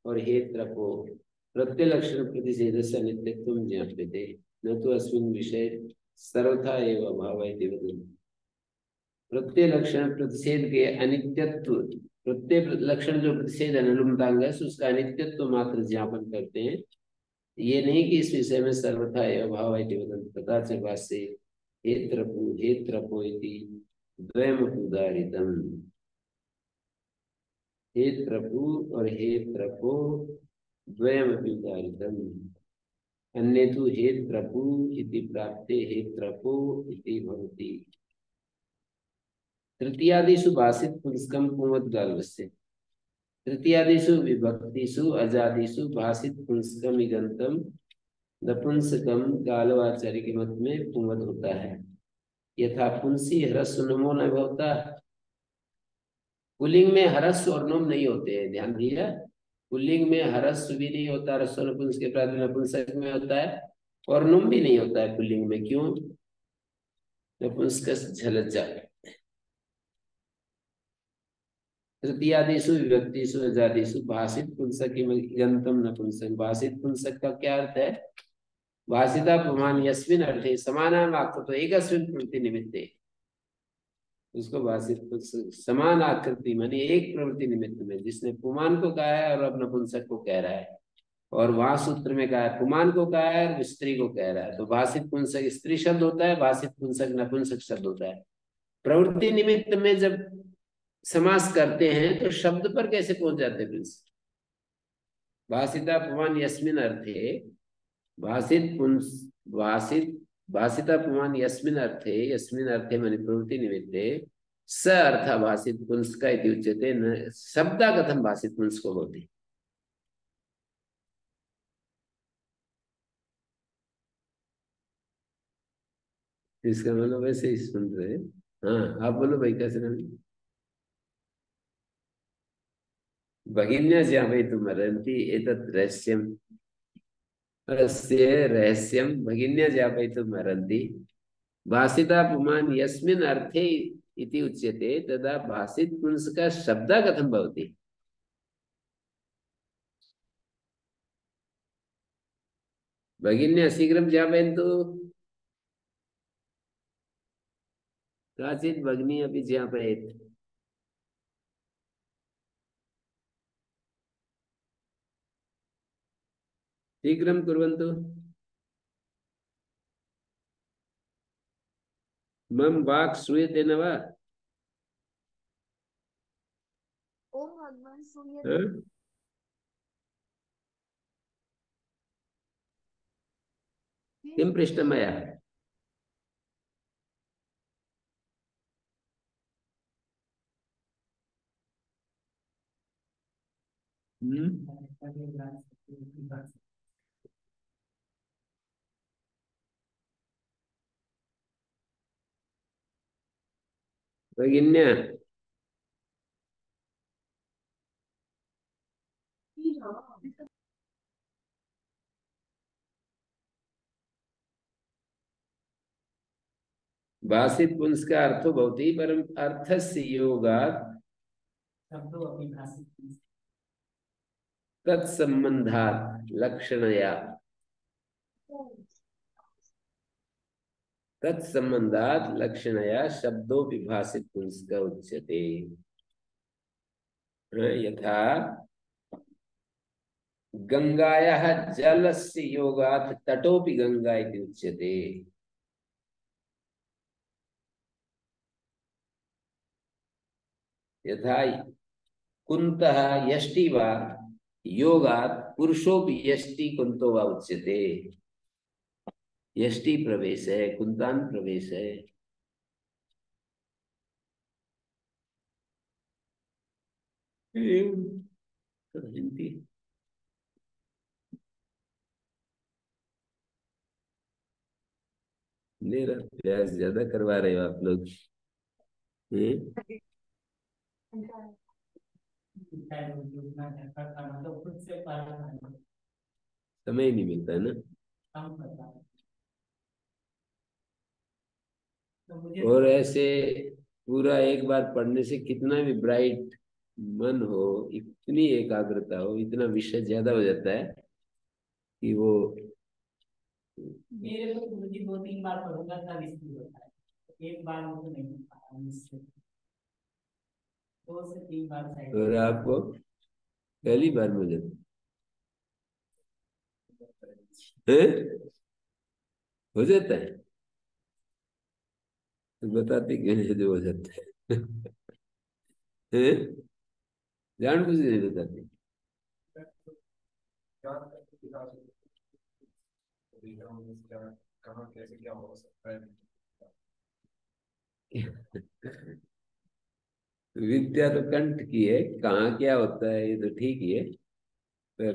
और हे त्रपो प्रत्यय लक्षण प्रतिषेध से नित्यत्व ज्ञाप्यते न तो अस्मिन् विषय सर्वथा एव अभाव है। प्रत्यय लक्षण प्रतिषेध के अनित्यत्व, प्रत्यय लक्षण जो प्रतिषेध अनुलुमतांग है उसका अनित्यत्व मात्र ज्ञापन करते हैं, ये नहीं कि इस विषय में सर्वथा एव अभाव है। तथा च भाष्ये हे त्रपो इति द्वयमपि उदाहृतम्। हे त्रपु और हे त्रपो द्वयमपि उदाहृतम्। अन्ये तु हे त्रपु इति प्राप्ते हे त्रपो इति भवति। तृतीयादिषु भाषित पुंस्कम पुंवद्गाल्वस्य। तृतीयादिषु विभक्तिषु अजादिषु भाषित पुंस्कम इगंतम नपुंसकम गालवाचार्य के मत में पुंवद होता है। यथा पुंसी ह्रस्व नमो न भवता। पुल्लिंग में ह्रस्व और नुम नहीं होते हैं, ध्यान दिया। पुल्लिंग में ह्रस्व भी नहीं होता, ह्रस्व नपुंसक के प्रात नपुंसक में होता है, और नुम भी नहीं होता है पुल्लिंग में। क्यों? नपुंसक झलक जाए। तृतीयादिषु विभक्तिषु अजादिषु भाषित पुंसक गंतम नपुंसक। भाषित पुंसक का क्या अर्थ है? भाषिता प्रमाण यस्मिन अर्थे समानान वाक्य, तो एक अस्मिन प्रवृत्ति निमित्ते, उसको भाषित पुंसक समान आकृति मानी एक प्रवृत्ति निमित्त में, जिसने पुमान को कहा है और अब नपुंसक को कह रहा है, और वहां सूत्र में कहा है पुमान को कहा है और स्त्री को कह रहा है, तो भाषित पुंसक स्त्री शब्द होता है, भाषित पुंसक नपुंसक शब्द होता है। प्रवृत्ति निमित्त में जब समास करते हैं तो शब्द पर कैसे पहुंच जाते हैं? भाषिता पुमान यस्मिन अर्थे, भाषिता पुमान यस्मिन अर्थे, यस्मिन अर्थे माने प्रवृत्ति निमित्ते स अर्थाभाषित पुंस्का इति उच्यते न शब्दा कथम भाषित पुंस्को होती। इसका मतलब वैसे ही सुन रहे हैं। हाँ आप बोलो भाई कैसे रहे। भगिन्या ज्ञापयितुम् अर्हन्ति एतत् रहस्यम्। अस्य रहस्यं भगिन्या ज्ञापयितुम् अर्हन्ति। भाषिता पुमान् यस्मिन् अर्थे इति उच्यते तदा भाषित पुंस्का शब्दः कथं भवति। भगिन्या शीघ्रं ज्ञापयन्तु। काचित् भगिनी अपि ज्ञापयेत्। शीघ्रं कुर्वन्तु। मम वाक् श्रूयते न वा। ओम भगवान सूर्य हाँ? किं पृष्टं मया। भगिन्या भाषित पुंस का अर्थो भवति परम अर्थस्य योगात् तत्संबंधात् लक्षणया तत्संबंधात् लक्षणया शब्दों विभाषित पुंस का उच्यते। यथा गंगायाः जलस्य योगात् तटोपि गंगा इति उच्यते। यथा कुन्तः यष्टि वा योगात् पुरुषोपि यष्टि कुंतो वा उच्यते। यष्टि प्रवेश है, कुंतान प्रवेश है। हिंदी मेरा प्रयास ज्यादा करवा रहे हो आप लोग। समय ही नहीं मिलता है ना। और ऐसे पूरा एक बार पढ़ने से कितना भी ब्राइट मन हो, इतनी एकाग्रता हो, इतना विषय ज्यादा हो जाता है कि वो मेरे को गुरुजी 2-3 बार पढ़ूंगा तब इसलिए होता है। एक बार में तो नहीं हो पाता मुझसे। 2 से 3 बार शायद। और आपको पहली बार में हो जाता है? हो जाता है तो बताते क्यों नहीं जो हो जाता है? जानबूझ के नहीं बताते। कहाँ कैसे क्या हो सकता है। विद्या तो कंठ की है, कहाँ क्या होता है ये तो ठीक ही है, पर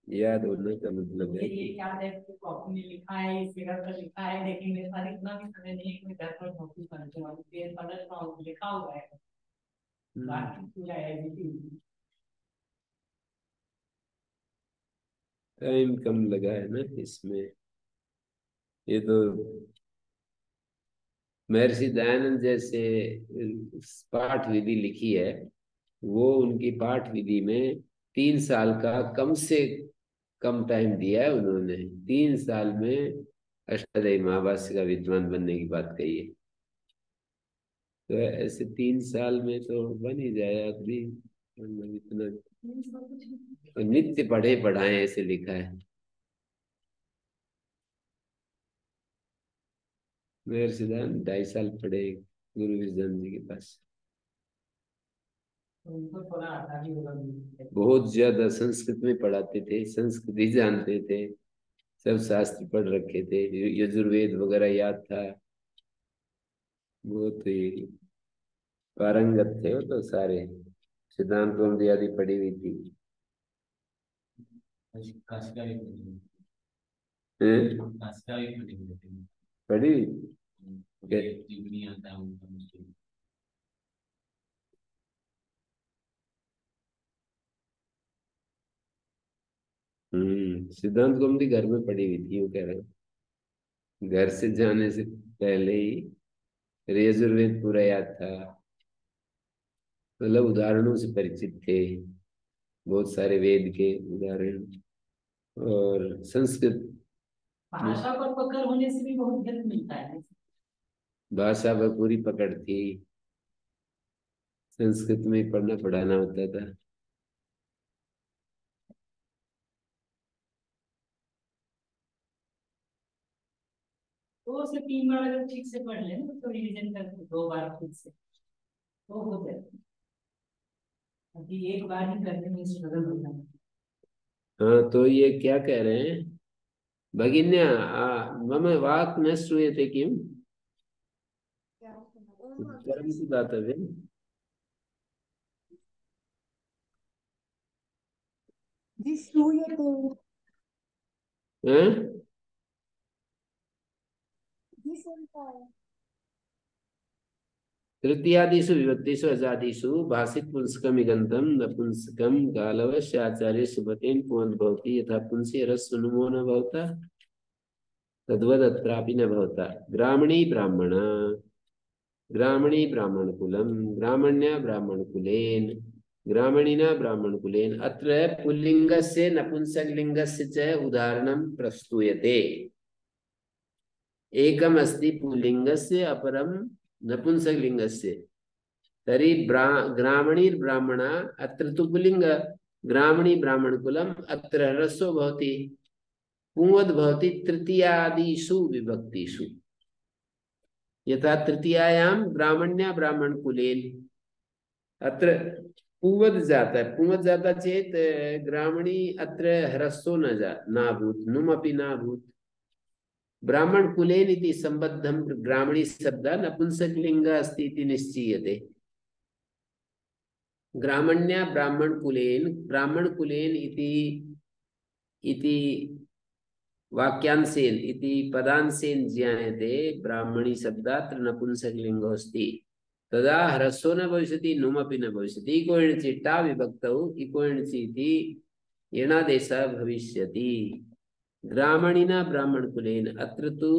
याद होने का मतलब है ये याद है कि कॉपी में लिखा है, इस जगह पर लिखा है, लेकिन मेरे पास इतना भी समय नहीं है कि मैं 10 मिनट नोटिस करने वाली पेज पढ़ रहा हूँ, लिखा हुआ है बाकी पूरा है। टाइम कम लगा है ना इसमें। ये तो महर्षि दयानंद जैसे पाठ विधि लिखी है, वो उनकी पाठ विधि में 3 साल का कम से कम टाइम दिया है उन्होंने। 3 साल में अष्टाध्यायी महाभाष्य का विद्वान बनने की बात कही है। तो ऐसे 3 साल में तो बन ही जाए आदमी, मतलब इतना। और नित्य पढ़े पढ़ाए ऐसे लिखा है। महर्षि दयानंद 2.5 साल पढ़े गुरु विजयन जी के पास। उनको थोड़ा आता भी होगा। बहुत ज्यादा संस्कृत में पढ़ाते थे, संस्कृत ही जानते थे, सब शास्त्र पढ़ रखे थे, यजुर्वेद वगैरह याद था। बहुत ही पारंगत थे वो तो सारे। सिद्धांत कौमुदी आदि पढ़ी हुई थी। काशिका भी पढ़ी हुई हैं? काशिका भी पढ़ी हुई थी। पढ़ी हुई थी? जीवनी आता है उनका मुश्किल। सिद्धांत कौमुदी घर में पढ़ी हुई थी, वो कह रहे हैं। घर से जाने से पहले ही यजुर्वेद पूरा याद था, मतलब उदाहरणों से परिचित थे, बहुत सारे वेद के उदाहरण। और संस्कृत भाषा पर पकड़ होने से भी बहुत हेल्प मिलता है। भाषा पर पूरी पकड़ थी, संस्कृत में पढ़ना पढ़ाना होता था। दो से तीन बार अगर ठीक से पढ़ लें तो रिवीजन करके दो बार खुद से तो हो जाए। अभी एक बार ही करने में स्ट्रगल होता है। हाँ, तो ये क्या कह रहे हैं? भगिन्या मम वाक् न श्रूयते किम? ओम भगवान उत्तरं तु दातव्यम्। जी श्रूयते हैं? जी सुनता है। तृतीयादिषु विभक्तिषु अजादिषु भाषित पुंसकम इगन्तं नपुंसकम कालवश्य आचार्य सुबतेन पुंस भवति यथा पुंसी ह्रस्व नुमो न भवता तद्वद अत्रापि न भवता। ग्रामणी ब्राह्मण, ग्रामणी ब्राह्मण कुलम, ग्रामण्या ब्राह्मण कुलेन, ग्रामणिना ब्राह्मण कुलेन। अत्र पुल्लिंगस्य नपुंसकलिंगस्य च उदाहरणं प्रस्तूयते। एकम् अस्ति पुल्लिंगस्य अपरं नपुंसकलिंगस्य। तर्हि ग्रामणीर्ब्राह्मणा अत्र तु पुल्लिंग, ग्रामणी ब्राह्मण कुलम, अत्र ह्रस्वो भवति, पुंवद् भवति तृतीयादिषु विभक्तिषु। यथा तृतीयायां ब्राह्मण्या ब्राह्मण कुलेन, अत्र पुंवद् जाता है, पुंवद् जाता चेत ग्रामणी अत्र ह्रस्वो नाभूत्, नुमपि नाभूत्। ब्राह्मण कुलेन इति संबद्धं ग्रामणी शब्द नपुंसकलिंग अस्ति इति निश्चीयते। ग्रामण्या ब्राह्मण कुलेन, ब्राह्मण कुलेन इति वाक्यांशेन इति पदांशेन ज्ञायते ब्राह्मणी शब्दात् नपुंसकलिंगोऽस्ति। तदा ह्रस्वो न भविष्यति, नुमपि न भविष्यति। इको एणचि टा विभक्तौ इको एणचि इति एणादेशः भविष्यति। ग्रामणिना ब्राह्मण कुलेन, अत्र तु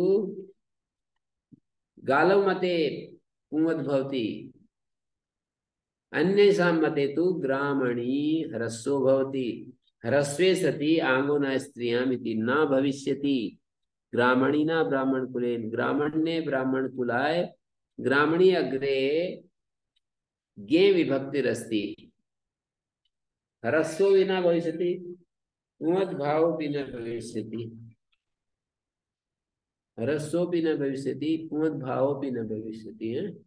गालव मते पुंवद् भवति, अन्येषां मते तु ग्रामणी ह्रस्वो भवति। ह्रस्वे सति आंगो न स्त्रियाम् इति न भविष्यति। ग्रामणिना ब्राह्मण कुलेन, ग्रामण्ये ब्राह्मण कुलाय, ग्रामणी अग्रे गे विभक्तिरस्ति, ह्रस्वो विना भविष्यति, पुंवद् भावोऽपि न भविष्यति, ह्रस्वोऽपि न भविष्यति, पुंवद् भावोऽपि न भविष्यति।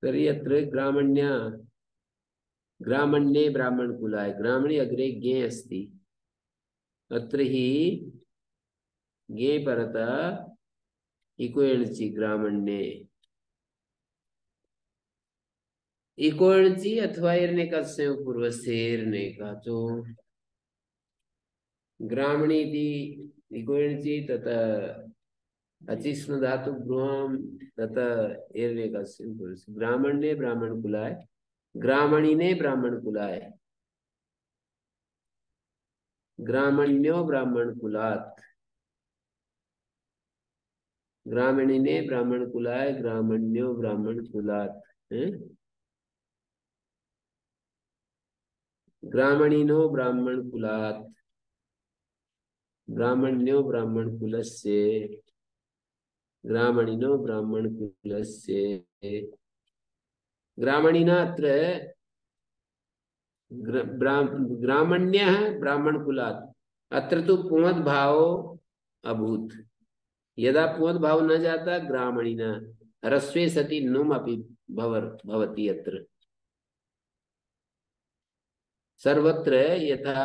तर्हि अत्र ग्रामण्या, ग्रामण्ये ब्राह्मण कुलाय, ग्रामणी अग्रे गे अस्ति। अत्र हि गे परतः इको एणचि ग्रामण्ये, इको एणचि अथवा इर्नेकस्य पूर्वस्येर्नेका तो ग्रामणी इति इको एणचि ततः अचिष्णु धातु भ्रुवं ततः इर्नेकस्य पूर्वस्य। ग्रामण्ये ब्राह्मण कुलाय, ग्रामणिने ब्राह्मण कुलाय, ग्रामण्यो ब्राह्मण कुलात्, ग्रामणिने ब्राह्मण कुलाय, ग्रामण्यो ब्राह्मण कुलात्, ग्रामणिनो ब्राह्मण कुलात्, ब्राह्मण्यो ब्राह्मण कुलस्य, ग्रामणिनो ब्राह्मण कुलस्य। ग्रामणिना अत्र ग्रामण्यः ब्राह्मण कुलात्। अत्र तो पुमद् भावो अभूत। यदा पुमद् भाव न जाता ग्रामणिना ह्रस्वे सति नुम अपि भवति अत्र। सर्वत्र यथा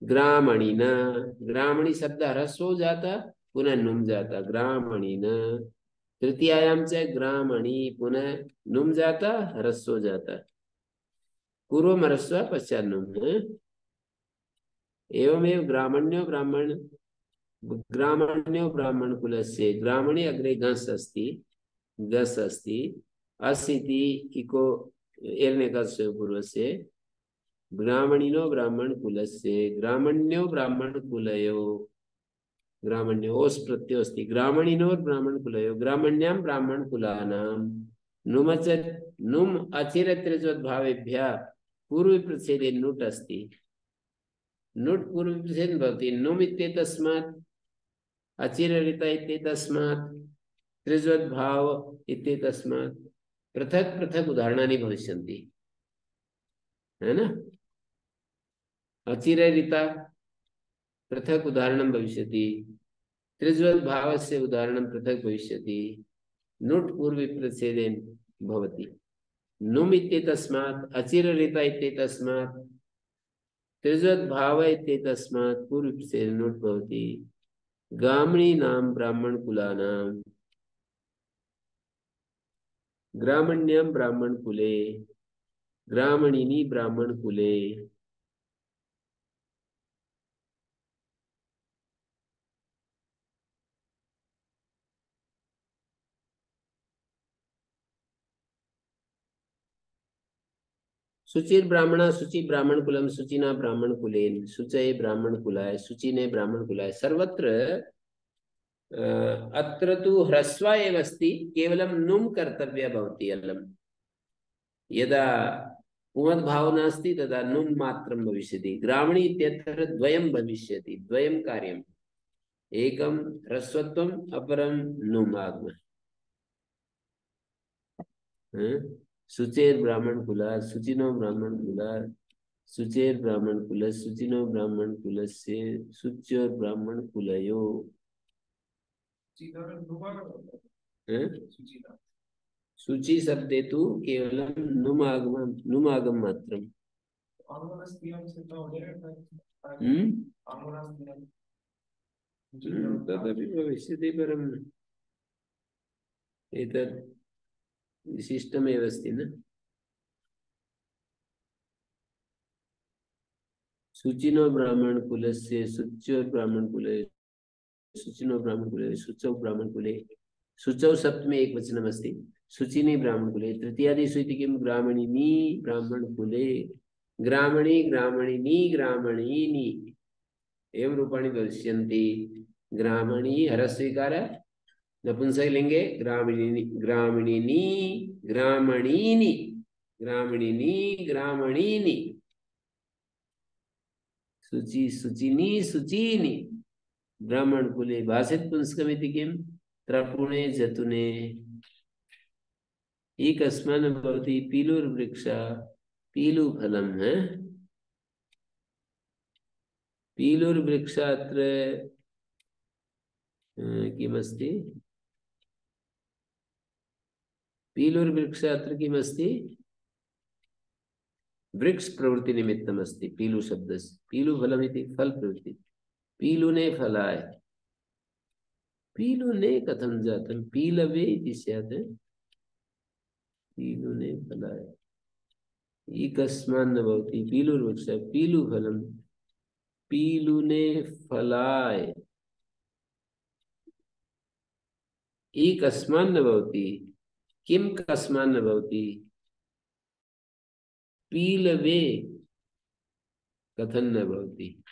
ग्रामणिना, ग्रामणी शब्द ह्रस्व हो जाता पुनः नुम जाता ग्रामणिना। तृतीयायाम च ग्रामणी पुनः नुम जाता ह्रस्व हो जाता। पूर्व ह्रस्व पश्चात नुम। एवमेव ग्रामण्यो ब्राह्मण कुलस्य। ग्रामणे अग्रे गस् अस्ति अस् इति इको एर्नेकस्य पूर्वस्य। ग्रामणिनो ब्राह्मण कुलस्य। ग्रामण्यो ब्राह्मण कुलयो। ग्रामण्यो ओस् प्रत्ययो अस्ति। ग्रामणिनो ब्राह्मण कुलयो। ग्रामण्यां ब्राह्मण कुलानां नुमच नुम अचिरत्रिजोद्भावेभ्यः पूर्व प्रच्छेदे नुट् अस्ति। नुट् पूर्व प्रच्छेदे भवति। नुम् इत्येतस्मात् अचिररित इत्येतस्मात् त्रिजोद्भाव इत्येतस्मात् पृथक् पृथक् उदाहरणानि भविष्यन्ति, है ना। अचिररिता पृथक् उदाहरणं भविष्यति। त्रिजोद्भावस्य उदाहरणं पृथक् भविष्यति। नुट् पूर्वप्रच्छेदेन भवति। नुम् इत्येतस्मात् अचिररिता इत्येतस्मात् त्रिजोद्भाव इत्येतस्मात् पूर्वप्रच्छेदेन नुट् भवति। ग्रामणीनां ब्राह्मण कुलानां। ग्रामण्यां ब्राह्मण कुले। ग्रामणिनी ब्राह्मण कुले। शुचिर ब्राह्मणा शुचि ब्राह्मण कुलम शुचिना ब्राह्मण कुलेन। शुचये ब्राह्मण कुलाय शुचिने ब्राह्मण कुलाय। सर्वत्र अत्र तु ह्रस्व एव अस्ति, केवलं नुम् कर्तव्य भवति अलम्। यदा पुमद् भाव नास्ति तदा नुम् मात्रं भविष्यति। ग्रामणी इत्यत्र द्वयं भविष्यति, द्वयं कार्यम्। एकं ह्रस्वत्वम् अपरं नुम् आगमः। शुचेर ब्राह्मण कुला शुचिनो ब्राह्मण कुला। शुचेर ब्राह्मण कुल शुचिनो ब्राह्मण कुलस्य। शुच्योर ब्राह्मण कुलयो। शुचि शब्दे तु केवलं नुमागम मात्रम्। तदपि भविष्यति, परम् एतत् विशिष्टमेव अस्ति न। शुचिनो ब्राह्मण कुलस्य शुच्योर ब्राह्मण कुले। शुचिनो ब्राह्मण कुले शुचौ ब्राह्मण कुले। शुचौ सप्तमे एकवचनम् अस्ति। शुचिनी ब्राह्मण कुले। तृतीयादिषु इति किं? ग्रामणिनी ब्राह्मण कुले। ग्रामणी ग्रामणिनी ग्रामणीनि एवं रूपाणि भविष्यन्ति। ग्रामणी हरस्वीकार नपुंसकलिङ्गे। ग्रामणिनी ग्रामणिनी ग्रामणीनि ग्रामणिनी ग्रामणीनि। शुचि शुचिनी शुचीनि ब्राह्मण कुले। भाषित पुंस्कमिति किं? त्रपुणे जतुने। एकस्मान् भवति पीलुर्वृक्ष पीलुफलं है। पीलुर्वृक्ष अत्र किमस्ति? पीलुर्वृक्ष अत्र किमस्ति? वृक्ष प्रवृत्ति निमित्तम् अस्ति पीलु शब्दस्य। पीलुफलमिति फल प्रवृत्ति। पीलुने फलाय। पीलुने कथं जातं? पीलवे इति स्यात्। पीलुने फलाय एकस्मान् न भवति। पीलुर्वृक्ष पीलुफलं पीलुने फलाय एकस्मान् न भवति। किं कस्मान् न भवति? पीलवे कथं न भवति?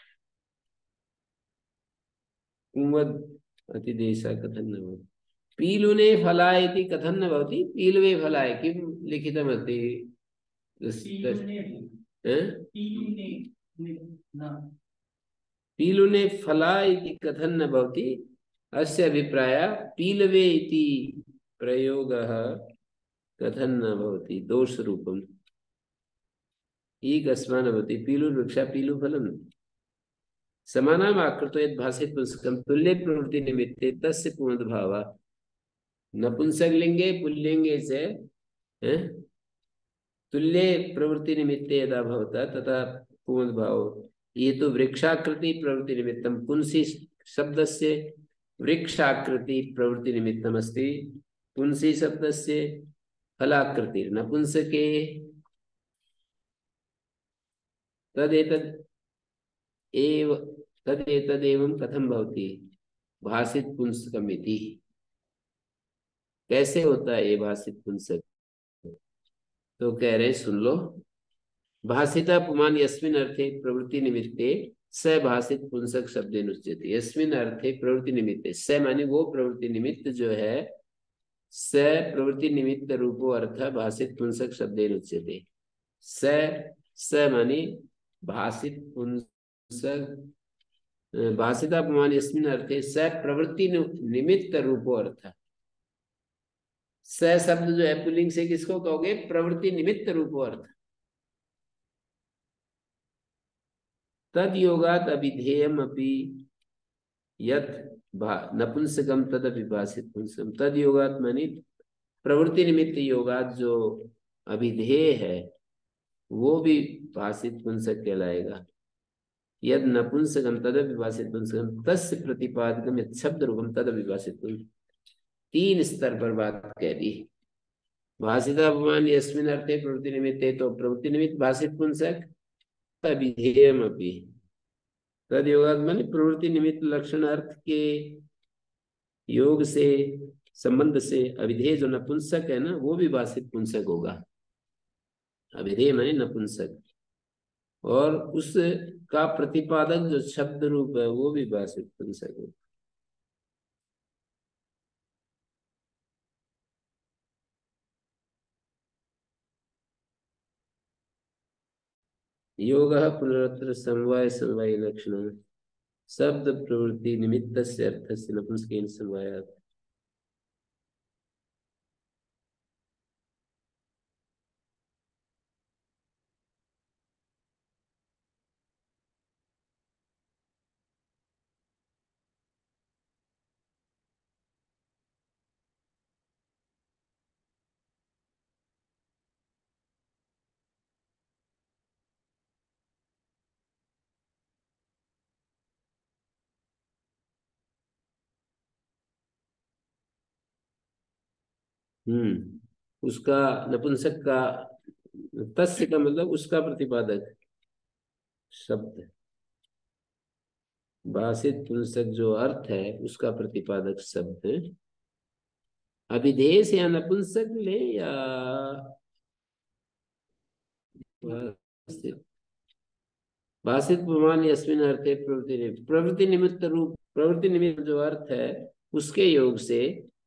पुंवद् अतिदेशः कथं न भवति? पीलुने फलाय इति कथं न भवति? पीलवे फलाय किं लिखितमस्ति? पीलुने फलाय इति कथं न भवति? अस्य अभिप्रायः पीलवे इति प्रयोगः कथं न भवति? दोषरूपम्। ईक अस्मान भवति पीलुर्वृक्षा पीलुफलम समानाम आकृतो यद भाषित पुंसकम तुल्य प्रवृत्ति निमित्ते तस्य पुनर्भावा नपुंसक लिंगे पुल्लिंगे से तुल्य प्रवृत्ति निमित्ते यदा भवता तथा पुनर्भाव ये तो वृक्षाकृति प्रवृत्ति निमित्तम पुंसी शब्दस्य वृक्षाकृति प्रवृत्ति निमित्तम अस्ति पुंसी शब्दस्य फलाकृति नपुंसके तदेतदेवं कथम भवति भाषित पुंसकम इति कैसे होता है ये भाषित पुंसक। तो कह रहे सुन लो भाषिता पुमान यस्मिन अर्थे प्रवृत्ति निमित्ते स भाषित पुंसक शब्देन उच्यते यस्मिन अर्थे प्रवृत्ति निमित्ते स माने वो प्रवृत्ति निमित्त जो है स प्रवृत्ति निमित्त रूपो अर्थ भाषित पुंसक शब्देन उच्यते स माने भाषित पुंसक भाषिता पुमान यस्मिन अर्थे स प्रवृत्ति निमित्त रूपो अर्थ स शब्द जो है पुल्लिंग से किसको कहोगे प्रवृत्ति निमित्त रूपो अर्थ तद योगात अभिधेयम अपि यत् नपुंसकम तद अभिभाषित पुंसकम तद योगात मानी प्रवृत्ति निमित्त योगात जो अभिधेय है वो भी भाषित पुंसक कहलाएगा यद नपुंसकम तद अभिभाषित पुंसकम तस्य प्रतिपादकम यत् शब्द रूपम तद अभिभाषित पुंसकम तीन स्तर पर बात कह दी भाषिता अपमान यस्मिन अर्थे प्रवृत्ति निमित्ते तो प्रवृत्ति निमित्त भाषित पुंसक अभिधेयम अपि तद योगात माने प्रवृत्ति निमित्त लक्षण अर्थ के योग से संबंध से अभिधेय जो नपुंसक है ना वो भी भाषित पुंसक होगा अभिधेय माने नपुंसक और उसका प्रतिपादक जो शब्द रूप है वो भी भाषित पुंसक होगा। योग पुनरत्र समवाय समवाय लक्षण शब्द प्रवृत्ति निमित्त से अर्थ से नपुंसकेन समवायात् उसका नपुंसक का तस्य का मतलब उसका प्रतिपादक शब्द भाषित पुंसक जो अर्थ है उसका प्रतिपादक शब्द अभिधेय से या नपुंसक ले या भाषित प्रमाण यस्मिन अर्थे प्रवृत्ति निमित्त रूप प्रवृत्ति निमित्त जो अर्थ है उसके योग से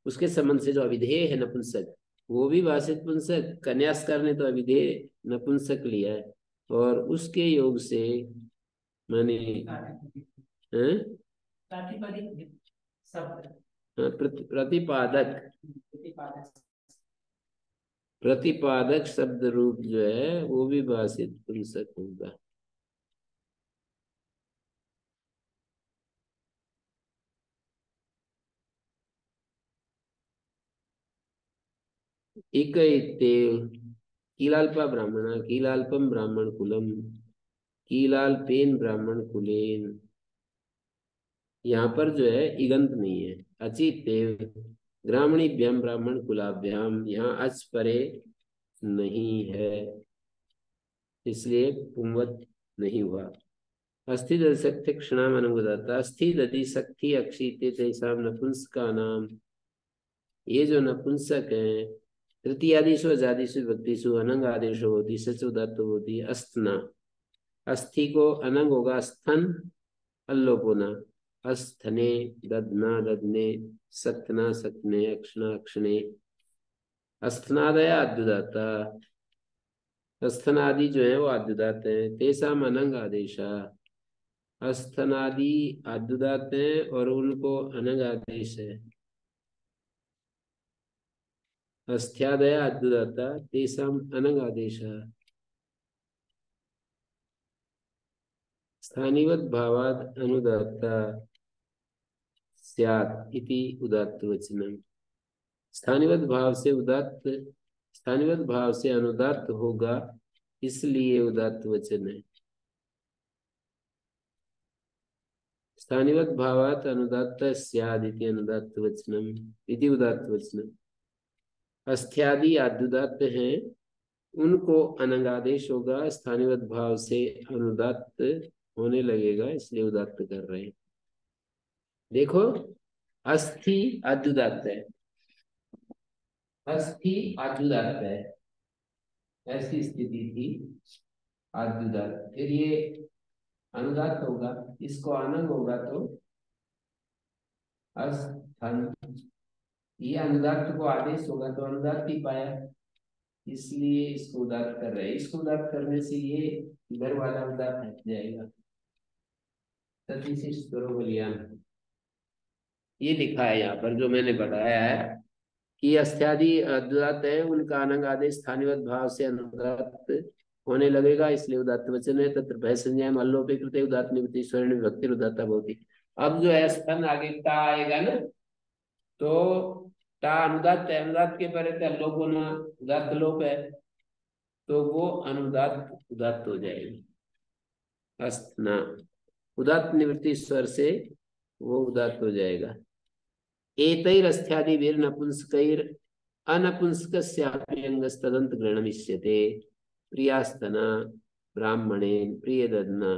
उसके संबंध से जो अभिधेय है नपुंसक वो भी भाषित पुंसक कन्यासकार ने तो अभिधेय नपुंसक लिया है और उसके योग से माने प्रतिपादक शब्द रूप जो है वो भी भाषित पुंसक होगा। एक कीलाल्पा ब्राह्मण कीलाल्पम ब्राह्मण कुलम कीलाल्पेन ब्राह्मण कुलेन यहाँ पर जो है इगंत नहीं है अचितेव ग्रामणीभ्याम ब्राह्मण कुलाभ्याम यहाँ अच परे नहीं है इसलिए पुंवत नहीं हुआ। अस्थि शक्ति क्षणाम अनुदाता अस्थि दधि शक्ति अक्षिते तेषाम नपुंसका नाम ये जो नपुंसक है तृतीयादिषु अजादिषु विभक्तिषु अनंग आदेशो होती सच उदात्त होती अस्तना अस्थि को अनंग होगा स्थन अल्लोपोना अस्थने दधना दधने सक्तना सक्ने अक्षणा अक्षणे अस्थनादय आद्युदाता अस्थनादि जो है वो आद्युदात है तेषाम अनंग आदेशा अस्थनादि आद्युदात है और उनको अनंग आदेश है अस्थ्यादय आद्युदाता तेषाम अनंग आदेशः स्थानिवद् भावात् अनुदात्ता स्यात् इति उदात्त वचनम। स्थानिवद् भाव से उदात्त, स्थानिवद् भाव से अनुदात्त होगा, इसलिए उदात्त वचन है। स्थानिवद् भावात् अनुदात्त स्यात् इति अनुदात्त वचनम इति उदात्त वचनम। अस्थ्यादि आद्युदात्त हैं, उनको अनंगादेश होगा, स्थानिवद् भाव से अनुदात्त होने लगेगा, इसलिए उदात्त कर रहे हैं। देखो, अस्थि आद्युदात्त है, अस्थि आद्युदात्त है, ऐसी स्थिति थी आद्युदात्त, फिर ये अनुदात्त होगा, इसको अनंग होगा तो अस्थन, ये अनुदात्त को आदेश होगा तो अनुदात्त ही पाया, इसलिए इसको उदात्त कर रहे हैं। इसको उदात्त करने से ये इधर वाला उदात्त हट जाएगा। तथिशिष्ट करो बलियान, ये लिखा है यहाँ पर जो मैंने बताया है कि अस्थ्यादि अनुदात्त है, उनका अनंग आदेश स्थानिवद् भाव से अनुदात्त होने लगेगा, इसलिए उदात्त वचन है। तत्र भय संज्ञा अल्लोपे कृते उदात्त निवृत्ति स्वर्ण विभक्ति उदात्ता भवति। अब जो है स्तन आगे ता आएगा ना, तो ता अनुदात्त है, अनुदात्त के परे अल्लोप होना उदात्त लोप है, तो वो अनुदात्त उदात्त हो जाएगा। अस्थना उदात्त निवृत्ति स्वर से वो उदात्त हो जाएगा। एतैरस्थ्यादिभिर् नपुंसकैर् अनपुंसकस्यापि अंगस्तदन्त ग्रहणमिष्यते प्रियास्तना ब्राह्मणेन प्रियदन्ना।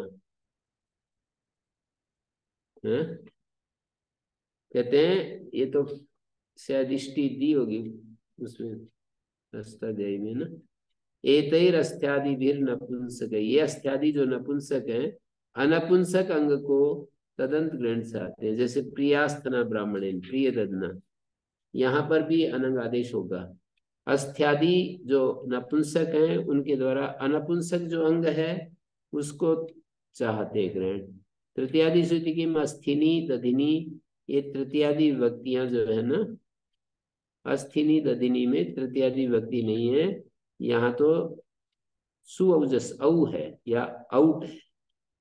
कहते हैं ये तो शायद इष्टि दी होगी उसमें अष्टाध्यायी में ना। एतैरस्थ्यादिभिर् नपुंसक, ये अस्थ्यादि जो नपुंसक हैं, अनपुंसक अंग को तदंत ग्रहण से आते हैं, जैसे प्रियास्तना ब्राह्मणेन प्रिय ददना, यहाँ पर भी अनंग आदेश होगा। अस्थ्यादि जो नपुंसक हैं, उनके द्वारा अनपुंसक जो अंग है उसको चाहते ग्रहण। तृतीयादि श्रुति की अस्थिनी दधिनी, ये तृतीयादि विभक्तियां जो है ना, अस्थिनी दधिनी में तृतीयादि विभक्ति नहीं है, यहाँ तो सुअवजस औ है या औट है।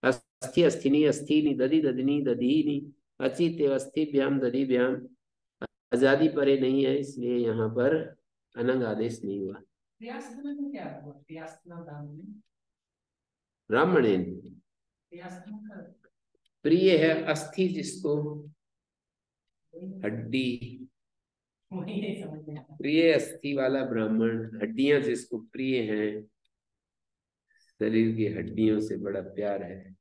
अस्थि अस्थिनी अस्थिनी दधि दधिनी दधीनी अचित अस्थिभ्याम दधिभ्याम, आजादी परे नहीं है, इसलिए यहाँ पर अनंग आदेश नहीं हुआ। प्रियास्तना में क्या हुआ? प्रियास्तना ब्राह्मणेन प्रियास्तना का प्रिय है अस्थि जिसको, हड्डी, वही नहीं समझ में आता। प्रिय अस्थि वाला ब्राह्मण, हड्डियां जिसको प्रिय हैं, शरीर की हड्डियों से बड़ा प्यार है।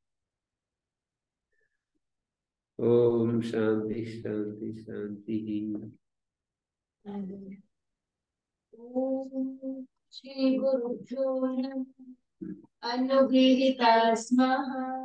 ओम शांति शांति शांति। ओम श्री गुरुभ्यो नमः। अनुगृहीता स्मः।